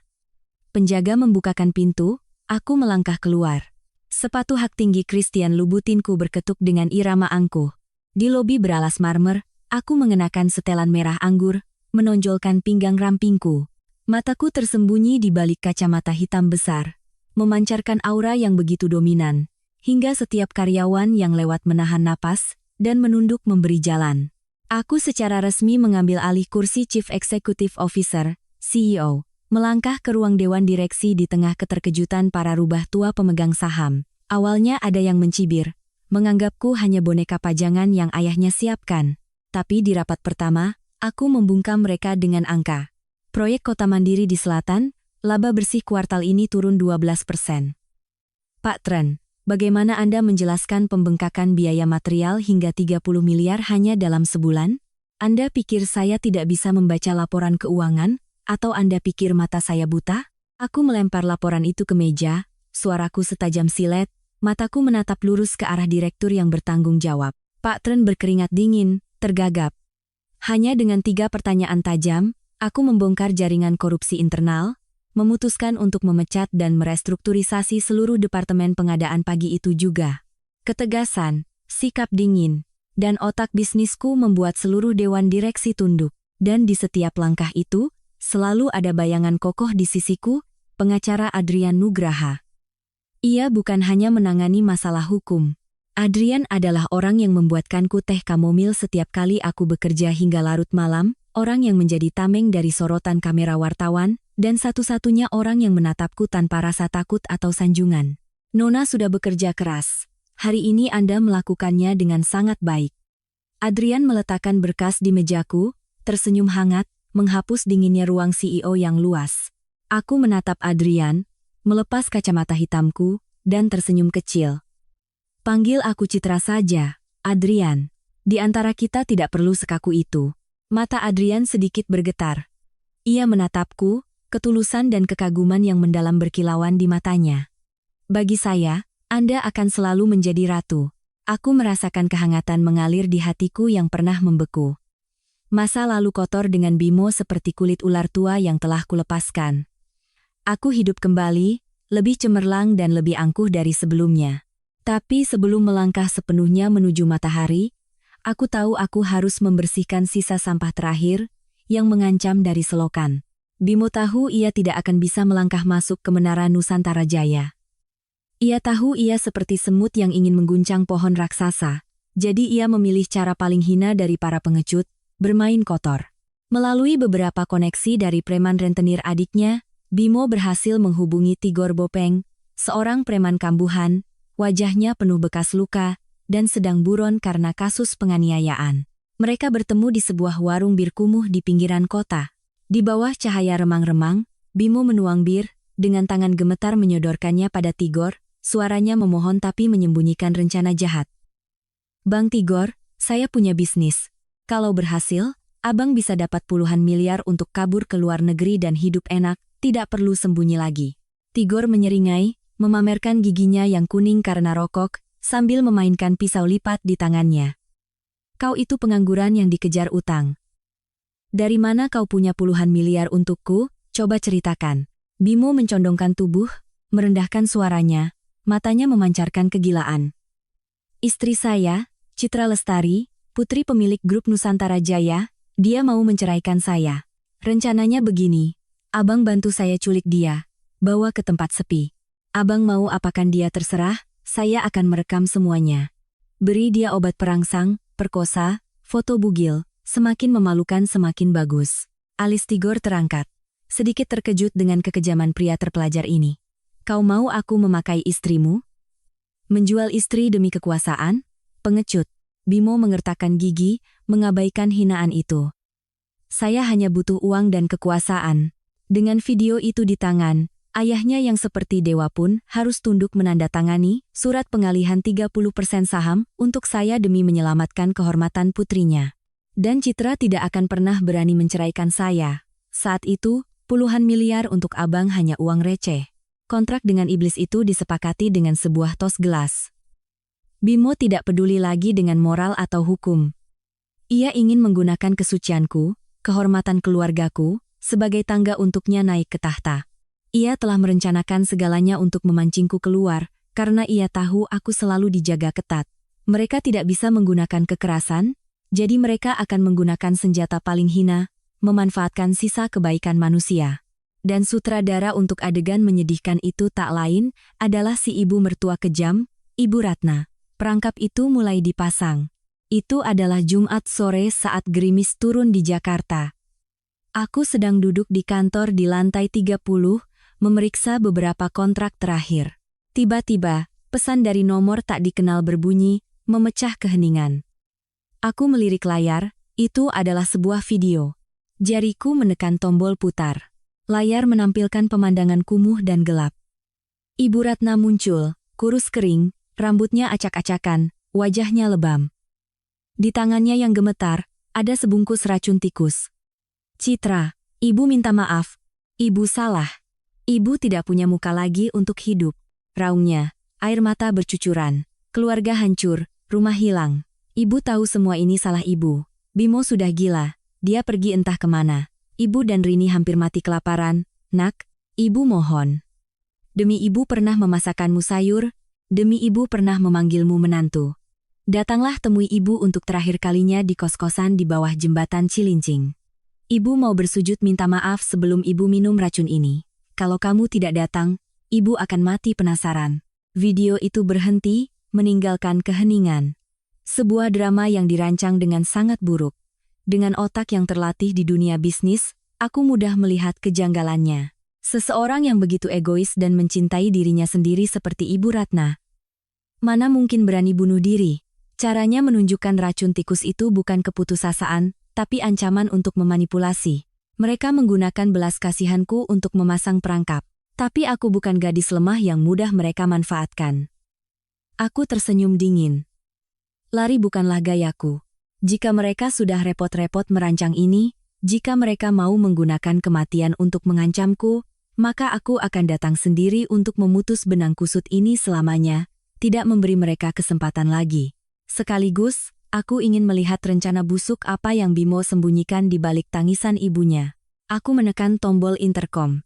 Penjaga membukakan pintu, aku melangkah keluar. Sepatu hak tinggi Christian Louboutin-ku berketuk dengan irama angkuh. Di lobi beralas marmer, aku mengenakan setelan merah anggur, menonjolkan pinggang rampingku. Mataku tersembunyi di balik kacamata hitam besar, memancarkan aura yang begitu dominan, hingga setiap karyawan yang lewat menahan napas dan menunduk memberi jalan. Aku secara resmi mengambil alih kursi Chief Executive Officer, CEO, melangkah ke ruang dewan direksi di tengah keterkejutan para rubah tua pemegang saham. Awalnya ada yang mencibir, menganggapku hanya boneka pajangan yang ayahnya siapkan. Tapi di rapat pertama, aku membungkam mereka dengan angka. Proyek Kota Mandiri di Selatan, laba bersih kuartal ini turun 12%. Pak Tren, bagaimana Anda menjelaskan pembengkakan biaya material hingga 30 miliar hanya dalam sebulan? Anda pikir saya tidak bisa membaca laporan keuangan? Atau Anda pikir mata saya buta? Aku melempar laporan itu ke meja, suaraku setajam silet, mataku menatap lurus ke arah direktur yang bertanggung jawab. Pak Tren berkeringat dingin, tergagap. Hanya dengan 3 pertanyaan tajam, aku membongkar jaringan korupsi internal, memutuskan untuk memecat dan merestrukturisasi seluruh departemen pengadaan pagi itu juga. Ketegasan, sikap dingin, dan otak bisnisku membuat seluruh dewan direksi tunduk. Dan di setiap langkah itu, selalu ada bayangan kokoh di sisiku, pengacara Adrian Nugraha. Ia bukan hanya menangani masalah hukum. Adrian adalah orang yang membuatkanku teh kamomil setiap kali aku bekerja hingga larut malam, orang yang menjadi tameng dari sorotan kamera wartawan, dan satu-satunya orang yang menatapku tanpa rasa takut atau sanjungan. Nona sudah bekerja keras. Hari ini Anda melakukannya dengan sangat baik. Adrian meletakkan berkas di mejaku, tersenyum hangat, menghapus dinginnya ruang CEO yang luas. Aku menatap Adrian, melepas kacamata hitamku, dan tersenyum kecil. Panggil aku Citra saja, Adrian. Di antara kita tidak perlu sekaku itu. Mata Adrian sedikit bergetar. Ia menatapku, ketulusan dan kekaguman yang mendalam berkilauan di matanya. Bagi saya, Anda akan selalu menjadi ratu. Aku merasakan kehangatan mengalir di hatiku yang pernah membeku. Masa lalu kotor dengan Bimo seperti kulit ular tua yang telah kulepaskan. Aku hidup kembali, lebih cemerlang dan lebih angkuh dari sebelumnya. Tapi sebelum melangkah sepenuhnya menuju matahari, aku tahu aku harus membersihkan sisa sampah terakhir yang mengancam dari selokan. Bimo tahu ia tidak akan bisa melangkah masuk ke menara Nusantara Jaya. Ia tahu ia seperti semut yang ingin mengguncang pohon raksasa, jadi ia memilih cara paling hina dari para pengecut, bermain kotor. Melalui beberapa koneksi dari preman rentenir adiknya, Bimo berhasil menghubungi Tigor Bopeng, seorang preman kambuhan, wajahnya penuh bekas luka, dan sedang buron karena kasus penganiayaan. Mereka bertemu di sebuah warung bir kumuh di pinggiran kota. Di bawah cahaya remang-remang, Bimo menuang bir, dengan tangan gemetar menyodorkannya pada Tigor, suaranya memohon tapi menyembunyikan rencana jahat. Bang Tigor, saya punya bisnis. Kalau berhasil, abang bisa dapat puluhan miliar untuk kabur ke luar negeri dan hidup enak, tidak perlu sembunyi lagi. Tigor menyeringai, memamerkan giginya yang kuning karena rokok, sambil memainkan pisau lipat di tangannya. Kau itu pengangguran yang dikejar utang. Dari mana kau punya puluhan miliar untukku? Coba ceritakan. Bimo mencondongkan tubuh, merendahkan suaranya, matanya memancarkan kegilaan. Istri saya, Citra Lestari, putri pemilik grup Nusantara Jaya, dia mau menceraikan saya. Rencananya begini, abang bantu saya culik dia, bawa ke tempat sepi. Abang mau apakan dia terserah, saya akan merekam semuanya. Beri dia obat perangsang, perkosa, foto bugil, semakin memalukan semakin bagus. Alis Tigor terangkat, sedikit terkejut dengan kekejaman pria terpelajar ini. Kau mau aku memakai istrimu? Menjual istri demi kekuasaan? Pengecut. Bimo mengertakkan gigi, mengabaikan hinaan itu. Saya hanya butuh uang dan kekuasaan. Dengan video itu di tangan, ayahnya yang seperti dewa pun harus tunduk menandatangani surat pengalihan 30% saham untuk saya demi menyelamatkan kehormatan putrinya. Dan Citra tidak akan pernah berani menceraikan saya. Saat itu, puluhan miliar untuk abang hanya uang receh. Kontrak dengan iblis itu disepakati dengan sebuah tos gelas. Bimo tidak peduli lagi dengan moral atau hukum. Ia ingin menggunakan kesucianku, kehormatan keluargaku, sebagai tangga untuknya naik ke tahta. Ia telah merencanakan segalanya untuk memancingku keluar, karena ia tahu aku selalu dijaga ketat. Mereka tidak bisa menggunakan kekerasan, jadi mereka akan menggunakan senjata paling hina, memanfaatkan sisa kebaikan manusia. Dan sutradara untuk adegan menyedihkan itu tak lain adalah si ibu mertua kejam, Ibu Ratna. Perangkap itu mulai dipasang. Itu adalah Jumat sore saat gerimis turun di Jakarta. Aku sedang duduk di kantor di lantai 30, memeriksa beberapa kontrak terakhir. Tiba-tiba, pesan dari nomor tak dikenal berbunyi, memecah keheningan. Aku melirik layar, itu adalah sebuah video. Jariku menekan tombol putar. Layar menampilkan pemandangan kumuh dan gelap. Ibu Ratna muncul, kurus kering, rambutnya acak-acakan, wajahnya lebam. Di tangannya yang gemetar, ada sebungkus racun tikus. Citra, ibu minta maaf. Ibu salah. Ibu tidak punya muka lagi untuk hidup. Raungnya, air mata bercucuran. Keluarga hancur, rumah hilang. Ibu tahu semua ini salah ibu. Bimo sudah gila. Dia pergi entah kemana. Ibu dan Rini hampir mati kelaparan. Nak, ibu mohon. Demi ibu pernah memasakkanmu sayur. Demi ibu pernah memanggilmu menantu. Datanglah temui ibu untuk terakhir kalinya di kos-kosan di bawah jembatan Cilincing. Ibu mau bersujud minta maaf sebelum ibu minum racun ini. Kalau kamu tidak datang, ibu akan mati penasaran. Video itu berhenti, meninggalkan keheningan. Sebuah drama yang dirancang dengan sangat buruk. Dengan otak yang terlatih di dunia bisnis, aku mudah melihat kejanggalannya. Seseorang yang begitu egois dan mencintai dirinya sendiri seperti Ibu Ratna. Mana mungkin berani bunuh diri? Caranya menunjukkan racun tikus itu bukan keputusasaan, tapi ancaman untuk memanipulasi. Mereka menggunakan belas kasihanku untuk memasang perangkap. Tapi aku bukan gadis lemah yang mudah mereka manfaatkan. Aku tersenyum dingin. Lari bukanlah gayaku. Jika mereka sudah repot-repot merancang ini, jika mereka mau menggunakan kematian untuk mengancamku, maka aku akan datang sendiri untuk memutus benang kusut ini selamanya, tidak memberi mereka kesempatan lagi. Sekaligus, aku ingin melihat rencana busuk apa yang Bimo sembunyikan di balik tangisan ibunya. Aku menekan tombol interkom.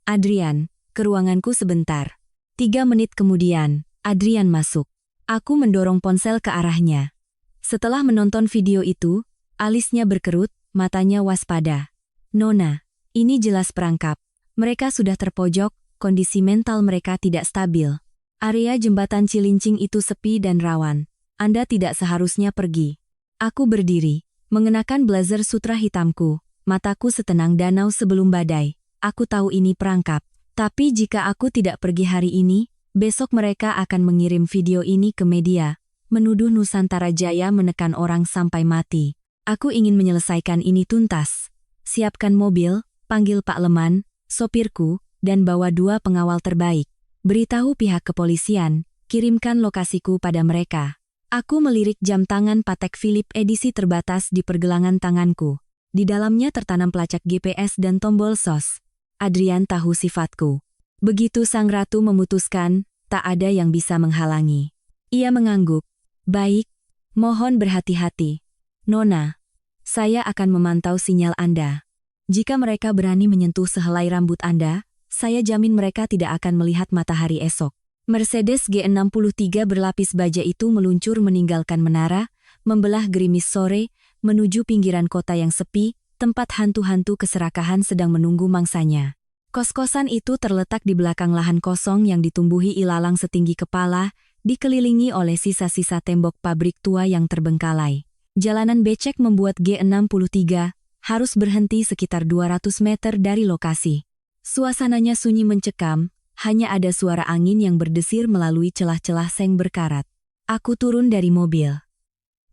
Adrian, ke ruanganku sebentar. 3 menit kemudian, Adrian masuk. Aku mendorong ponsel ke arahnya. Setelah menonton video itu, alisnya berkerut, matanya waspada. Nona, ini jelas perangkap. Mereka sudah terpojok, kondisi mental mereka tidak stabil. Area jembatan Cilincing itu sepi dan rawan. Anda tidak seharusnya pergi. Aku berdiri, mengenakan blazer sutra hitamku, mataku setenang danau sebelum badai. Aku tahu ini perangkap. Tapi jika aku tidak pergi hari ini, besok mereka akan mengirim video ini ke media, menuduh Nusantara Jaya menekan orang sampai mati. Aku ingin menyelesaikan ini tuntas. Siapkan mobil, panggil Pak Leman, sopirku, dan bawa 2 pengawal terbaik. Beritahu pihak kepolisian, kirimkan lokasiku pada mereka. Aku melirik jam tangan Patek Philippe edisi terbatas di pergelangan tanganku. Di dalamnya tertanam pelacak GPS dan tombol SOS. Adrian tahu sifatku. Begitu sang ratu memutuskan, tak ada yang bisa menghalangi. Ia mengangguk. Baik, mohon berhati-hati. Nona, saya akan memantau sinyal Anda. Jika mereka berani menyentuh sehelai rambut Anda, saya jamin mereka tidak akan melihat matahari esok. Mercedes G63 berlapis baja itu meluncur meninggalkan menara, membelah gerimis sore, menuju pinggiran kota yang sepi, tempat hantu-hantu keserakahan sedang menunggu mangsanya. Kos-kosan itu terletak di belakang lahan kosong yang ditumbuhi ilalang setinggi kepala, dikelilingi oleh sisa-sisa tembok pabrik tua yang terbengkalai. Jalanan becek membuat G63 harus berhenti sekitar 200 meter dari lokasi. Suasananya sunyi mencekam, hanya ada suara angin yang berdesir melalui celah-celah seng berkarat. Aku turun dari mobil.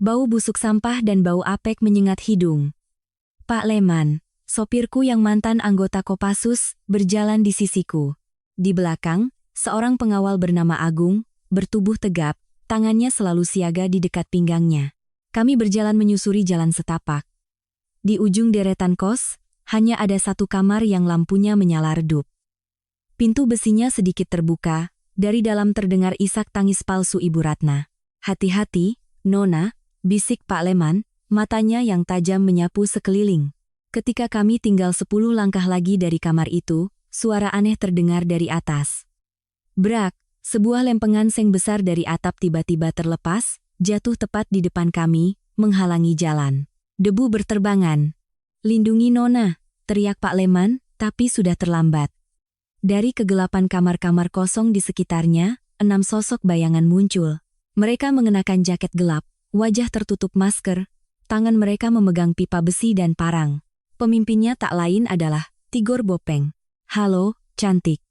Bau busuk sampah dan bau apek menyengat hidung. Pak Leman, sopirku yang mantan anggota Kopassus, berjalan di sisiku. Di belakang, seorang pengawal bernama Agung, bertubuh tegap, tangannya selalu siaga di dekat pinggangnya. Kami berjalan menyusuri jalan setapak. Di ujung deretan kos, hanya ada satu kamar yang lampunya menyala redup. Pintu besinya sedikit terbuka, dari dalam terdengar isak tangis palsu Ibu Ratna. Hati-hati, Nona, bisik Pak Leman, matanya yang tajam menyapu sekeliling. Ketika kami tinggal 10 langkah lagi dari kamar itu, suara aneh terdengar dari atas. Brak, sebuah lempengan seng besar dari atap tiba-tiba terlepas, jatuh tepat di depan kami, menghalangi jalan. Debu berterbangan. Lindungi Nona, teriak Pak Leman, tapi sudah terlambat. Dari kegelapan kamar-kamar kosong di sekitarnya, 6 sosok bayangan muncul. Mereka mengenakan jaket gelap, wajah tertutup masker, tangan mereka memegang pipa besi dan parang. Pemimpinnya tak lain adalah Tigor Bopeng. Halo, cantik.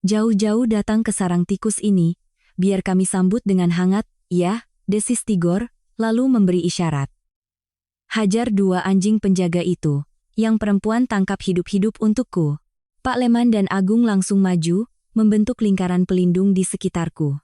Jauh-jauh datang ke sarang tikus ini, biar kami sambut dengan hangat, ya, desis Tigor, lalu memberi isyarat. Hajar 2 anjing penjaga itu, yang perempuan tangkap hidup-hidup untukku. Pak Leman dan Agung langsung maju, membentuk lingkaran pelindung di sekitarku.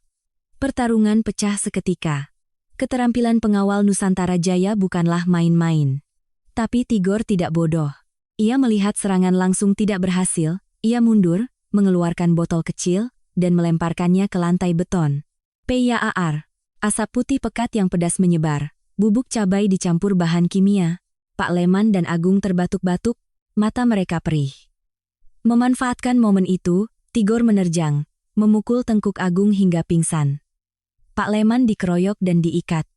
Pertarungan pecah seketika. Keterampilan pengawal Nusantara Jaya bukanlah main-main. Tapi Tigor tidak bodoh. Ia melihat serangan langsung tidak berhasil, Ia mundur, mengeluarkan botol kecil, dan melemparkannya ke lantai beton. P.Y.A.R. Asap putih pekat yang pedas menyebar. Bubuk cabai dicampur bahan kimia. Pak Leman dan Agung terbatuk-batuk, mata mereka perih. Memanfaatkan momen itu, Tigor menerjang, memukul tengkuk Agung hingga pingsan. Pak Leman dikeroyok dan diikat.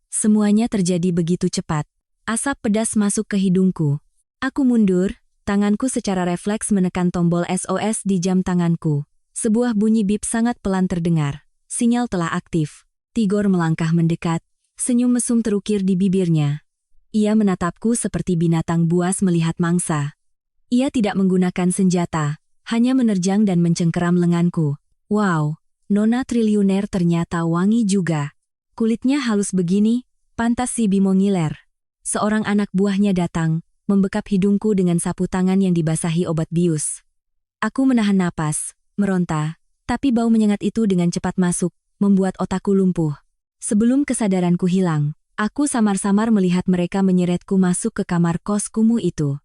Semuanya terjadi begitu cepat. Asap pedas masuk ke hidungku. Aku mundur, tanganku secara refleks menekan tombol SOS di jam tanganku. Sebuah bunyi bip sangat pelan terdengar. Sinyal telah aktif. Tigor melangkah mendekat, senyum mesum terukir di bibirnya. Ia menatapku seperti binatang buas melihat mangsa. Ia tidak menggunakan senjata, hanya menerjang dan mencengkeram lenganku. Wow, Nona triliuner ternyata wangi juga. Kulitnya halus begini, pantas si Bimo ngiler. Seorang anak buahnya datang, membekap hidungku dengan sapu tangan yang dibasahi obat bius. Aku menahan napas, meronta, tapi bau menyengat itu dengan cepat masuk, membuat otakku lumpuh. Sebelum kesadaranku hilang, aku samar-samar melihat mereka menyeretku masuk ke kamar kos kumuh itu.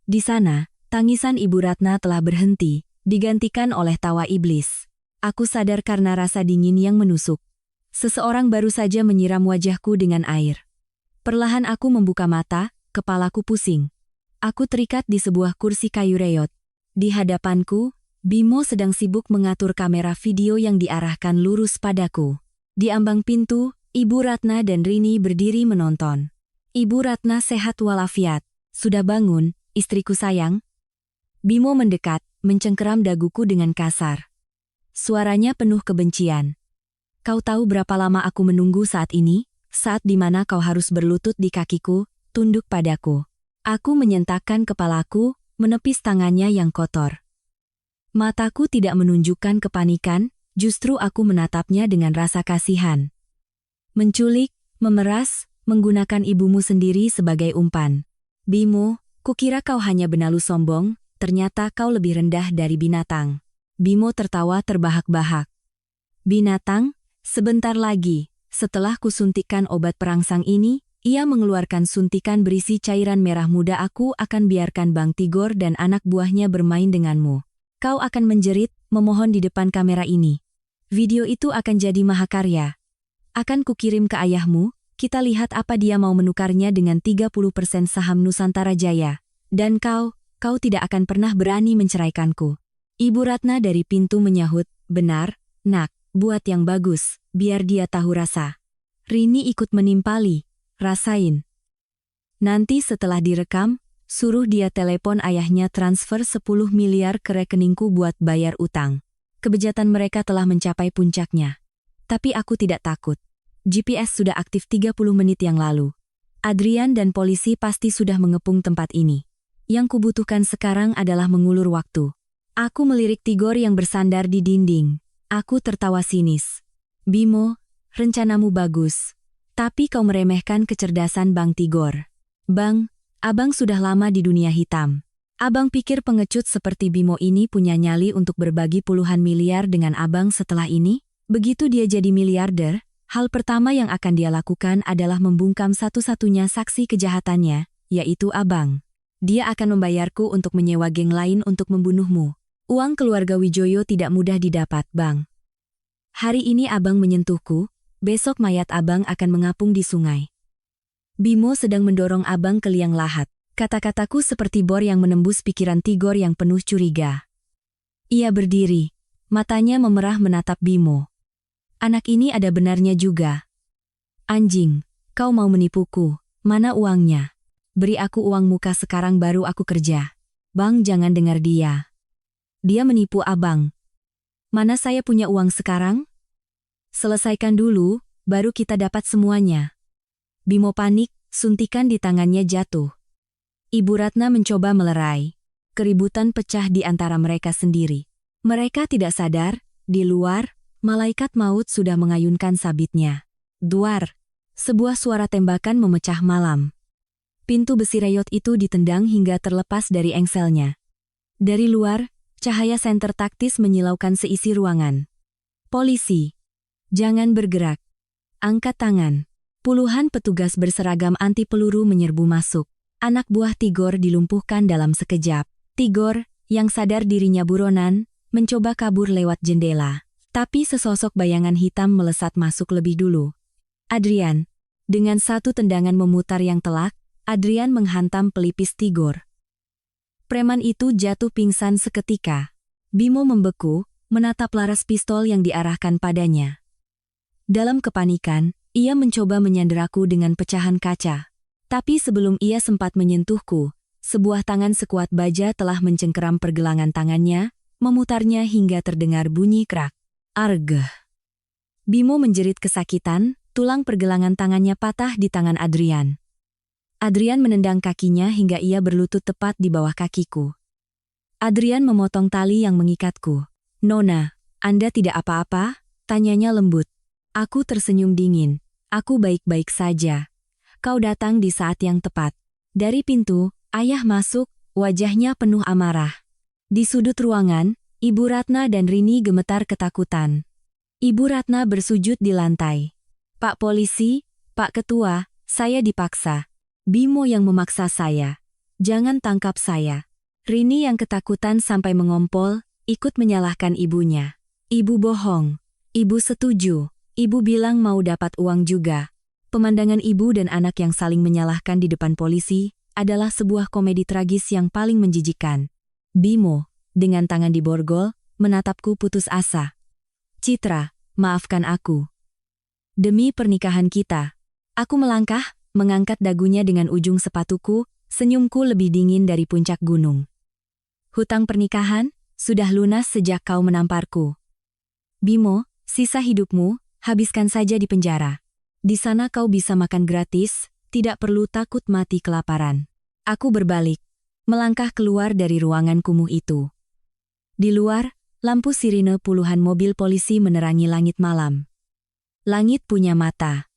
Di sana, tangisan Ibu Ratna telah berhenti, digantikan oleh tawa iblis. Aku sadar karena rasa dingin yang menusuk. Seseorang baru saja menyiram wajahku dengan air. Perlahan aku membuka mata, kepalaku pusing. Aku terikat di sebuah kursi kayu reyot. Di hadapanku, Bimo sedang sibuk mengatur kamera video yang diarahkan lurus padaku. Di ambang pintu, Ibu Ratna dan Rini berdiri menonton. Ibu Ratna sehat walafiat. Sudah bangun, istriku sayang? Bimo mendekat, mencengkeram daguku dengan kasar. Suaranya penuh kebencian. Kau tahu berapa lama aku menunggu saat ini? Saat di mana kau harus berlutut di kakiku, tunduk padaku. Aku menyentakkan kepalaku, menepis tangannya yang kotor. Mataku tidak menunjukkan kepanikan, justru aku menatapnya dengan rasa kasihan. Menculik, memeras, menggunakan ibumu sendiri sebagai umpan. Bimo, kukira kau hanya benalu sombong, ternyata kau lebih rendah dari binatang. Bimo tertawa terbahak-bahak. Binatang? Sebentar lagi, setelah kusuntikkan obat perangsang ini, ia mengeluarkan suntikan berisi cairan merah muda. Aku akan biarkan Bang Tigor dan anak buahnya bermain denganmu. Kau akan menjerit, memohon di depan kamera ini. Video itu akan jadi mahakarya. Akan kukirim ke ayahmu, kita lihat apa dia mau menukarnya dengan 30% saham Nusantara Jaya. Dan kau tidak akan pernah berani menceraikanku. Ibu Ratna dari pintu menyahut, benar, nak, buat yang bagus, biar dia tahu rasa. Rini ikut menimpali, rasain. Nanti setelah direkam, suruh dia telepon ayahnya transfer 10 miliar ke rekeningku buat bayar utang. Kebejatan mereka telah mencapai puncaknya. Tapi aku tidak takut. GPS sudah aktif 30 menit yang lalu. Adrian dan polisi pasti sudah mengepung tempat ini. Yang kubutuhkan sekarang adalah mengulur waktu. Aku melirik Tigor yang bersandar di dinding. Aku tertawa sinis. Bimo, rencanamu bagus. Tapi kau meremehkan kecerdasan Bang Tigor. Bang, abang sudah lama di dunia hitam. Abang pikir pengecut seperti Bimo ini punya nyali untuk berbagi puluhan miliar dengan abang setelah ini? Begitu dia jadi miliarder, hal pertama yang akan dia lakukan adalah membungkam satu-satunya saksi kejahatannya, yaitu abang. Dia akan membayarku untuk menyewa geng lain untuk membunuhmu. Uang keluarga Wijoyo tidak mudah didapat, Bang. Hari ini abang menyentuhku, besok mayat abang akan mengapung di sungai. Bimo sedang mendorong abang ke liang lahat. Kata-kataku seperti bor yang menembus pikiran Tigor yang penuh curiga. Ia berdiri, matanya memerah menatap Bimo. Anak ini ada benarnya juga. Anjing, kau mau menipuku, mana uangnya? Beri aku uang muka sekarang baru aku kerja. Bang, jangan dengar dia. Dia menipu abang. Mana saya punya uang sekarang? Selesaikan dulu, baru kita dapat semuanya. Bimo panik, suntikan di tangannya jatuh. Ibu Ratna mencoba melerai. Keributan pecah di antara mereka sendiri. Mereka tidak sadar, di luar, malaikat maut sudah mengayunkan sabitnya. Duar! Sebuah suara tembakan memecah malam. Pintu besi reyot itu ditendang hingga terlepas dari engselnya. Dari luar, cahaya senter taktis menyilaukan seisi ruangan. Polisi! Jangan bergerak. Angkat tangan. Puluhan petugas berseragam anti peluru menyerbu masuk. Anak buah Tigor dilumpuhkan dalam sekejap. Tigor, yang sadar dirinya buronan, mencoba kabur lewat jendela. Tapi sesosok bayangan hitam melesat masuk lebih dulu. Adrian. Dengan satu tendangan memutar yang telak, Adrian menghantam pelipis Tigor. Preman itu jatuh pingsan seketika. Bimo membeku, menatap laras pistol yang diarahkan padanya. Dalam kepanikan, ia mencoba menyanderaku dengan pecahan kaca. Tapi sebelum ia sempat menyentuhku, sebuah tangan sekuat baja telah mencengkeram pergelangan tangannya, memutarnya hingga terdengar bunyi krak. Argh. Bimo menjerit kesakitan, tulang pergelangan tangannya patah di tangan Adrian. Adrian menendang kakinya hingga ia berlutut tepat di bawah kakiku. Adrian memotong tali yang mengikatku. "Nona, Anda tidak apa-apa?" tanyanya lembut. Aku tersenyum dingin. "Aku baik-baik saja. Kau datang di saat yang tepat." Dari pintu, ayah masuk, wajahnya penuh amarah. Di sudut ruangan, Ibu Ratna dan Rini gemetar ketakutan. Ibu Ratna bersujud di lantai. "Pak Polisi, Pak Ketua, saya dipaksa. Bimo yang memaksa saya. Jangan tangkap saya." Rini yang ketakutan sampai mengompol, ikut menyalahkan ibunya. "Ibu bohong. Ibu setuju. Ibu bilang mau dapat uang juga." Pemandangan ibu dan anak yang saling menyalahkan di depan polisi adalah sebuah komedi tragis yang paling menjijikkan. Bimo, dengan tangan diborgol, menatapku putus asa. "Citra, maafkan aku. Demi pernikahan kita." Aku melangkah, mengangkat dagunya dengan ujung sepatuku, senyumku lebih dingin dari puncak gunung. "Hutang pernikahan, sudah lunas sejak kau menamparku. Bimo, sisa hidupmu, habiskan saja di penjara. Di sana kau bisa makan gratis, tidak perlu takut mati kelaparan." Aku berbalik, melangkah keluar dari ruangan kumuh itu. Di luar, lampu sirine puluhan mobil polisi menerangi langit malam. Langit punya mata.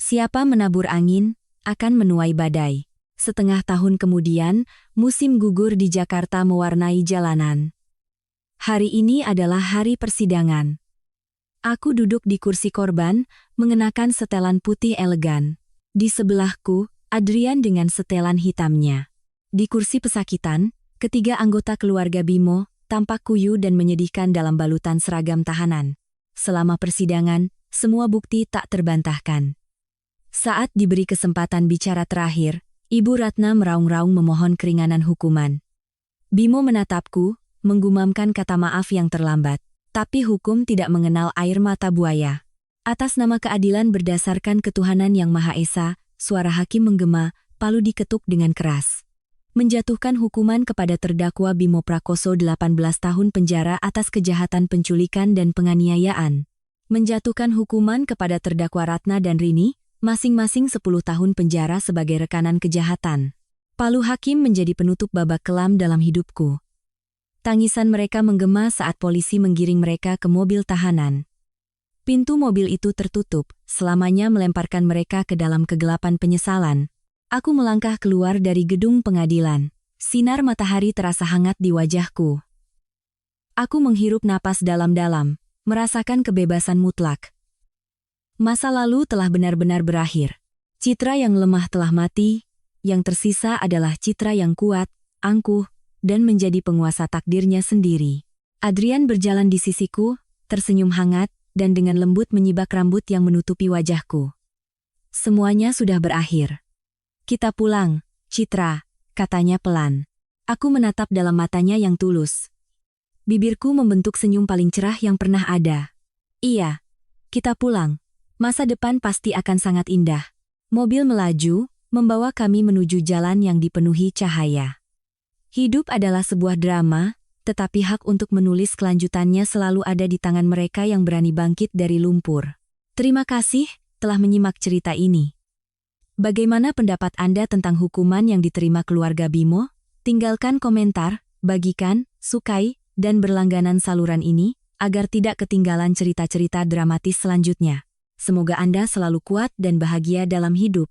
Siapa menabur angin, akan menuai badai. Setengah tahun kemudian, musim gugur di Jakarta mewarnai jalanan. Hari ini adalah hari persidangan. Aku duduk di kursi korban, mengenakan setelan putih elegan. Di sebelahku, Adrian dengan setelan hitamnya. Di kursi pesakitan, ketiga anggota keluarga Bimo, tampak kuyu dan menyedihkan dalam balutan seragam tahanan. Selama persidangan, semua bukti tak terbantahkan. Saat diberi kesempatan bicara terakhir, Ibu Ratna meraung-raung memohon keringanan hukuman. Bimo menatapku, menggumamkan kata maaf yang terlambat. Tapi hukum tidak mengenal air mata buaya. Atas nama keadilan berdasarkan ketuhanan yang Maha Esa, suara hakim menggema, palu diketuk dengan keras. Menjatuhkan hukuman kepada terdakwa Bimo Prakoso 18 tahun penjara atas kejahatan penculikan dan penganiayaan. Menjatuhkan hukuman kepada terdakwa Ratna dan Rini, masing-masing 10 tahun penjara sebagai rekanan kejahatan. Palu hakim menjadi penutup babak kelam dalam hidupku. Tangisan mereka menggema saat polisi menggiring mereka ke mobil tahanan. Pintu mobil itu tertutup, selamanya melemparkan mereka ke dalam kegelapan penyesalan. Aku melangkah keluar dari gedung pengadilan. Sinar matahari terasa hangat di wajahku. Aku menghirup napas dalam-dalam, merasakan kebebasan mutlak. Masa lalu telah benar-benar berakhir. Citra yang lemah telah mati, yang tersisa adalah Citra yang kuat, angkuh, dan menjadi penguasa takdirnya sendiri. Adrian berjalan di sisiku, tersenyum hangat, dan dengan lembut menyibak rambut yang menutupi wajahku. Semuanya sudah berakhir. "Kita pulang, Citra," katanya pelan. Aku menatap dalam matanya yang tulus. Bibirku membentuk senyum paling cerah yang pernah ada. "Iya, kita pulang. Masa depan pasti akan sangat indah." Mobil melaju, membawa kami menuju jalan yang dipenuhi cahaya. Hidup adalah sebuah drama, tetapi hak untuk menulis kelanjutannya selalu ada di tangan mereka yang berani bangkit dari lumpur. Terima kasih telah menyimak cerita ini. Bagaimana pendapat Anda tentang hukuman yang diterima keluarga Bimo? Tinggalkan komentar, bagikan, sukai, dan berlangganan saluran ini, agar tidak ketinggalan cerita-cerita dramatis selanjutnya. Semoga Anda selalu kuat dan bahagia dalam hidup.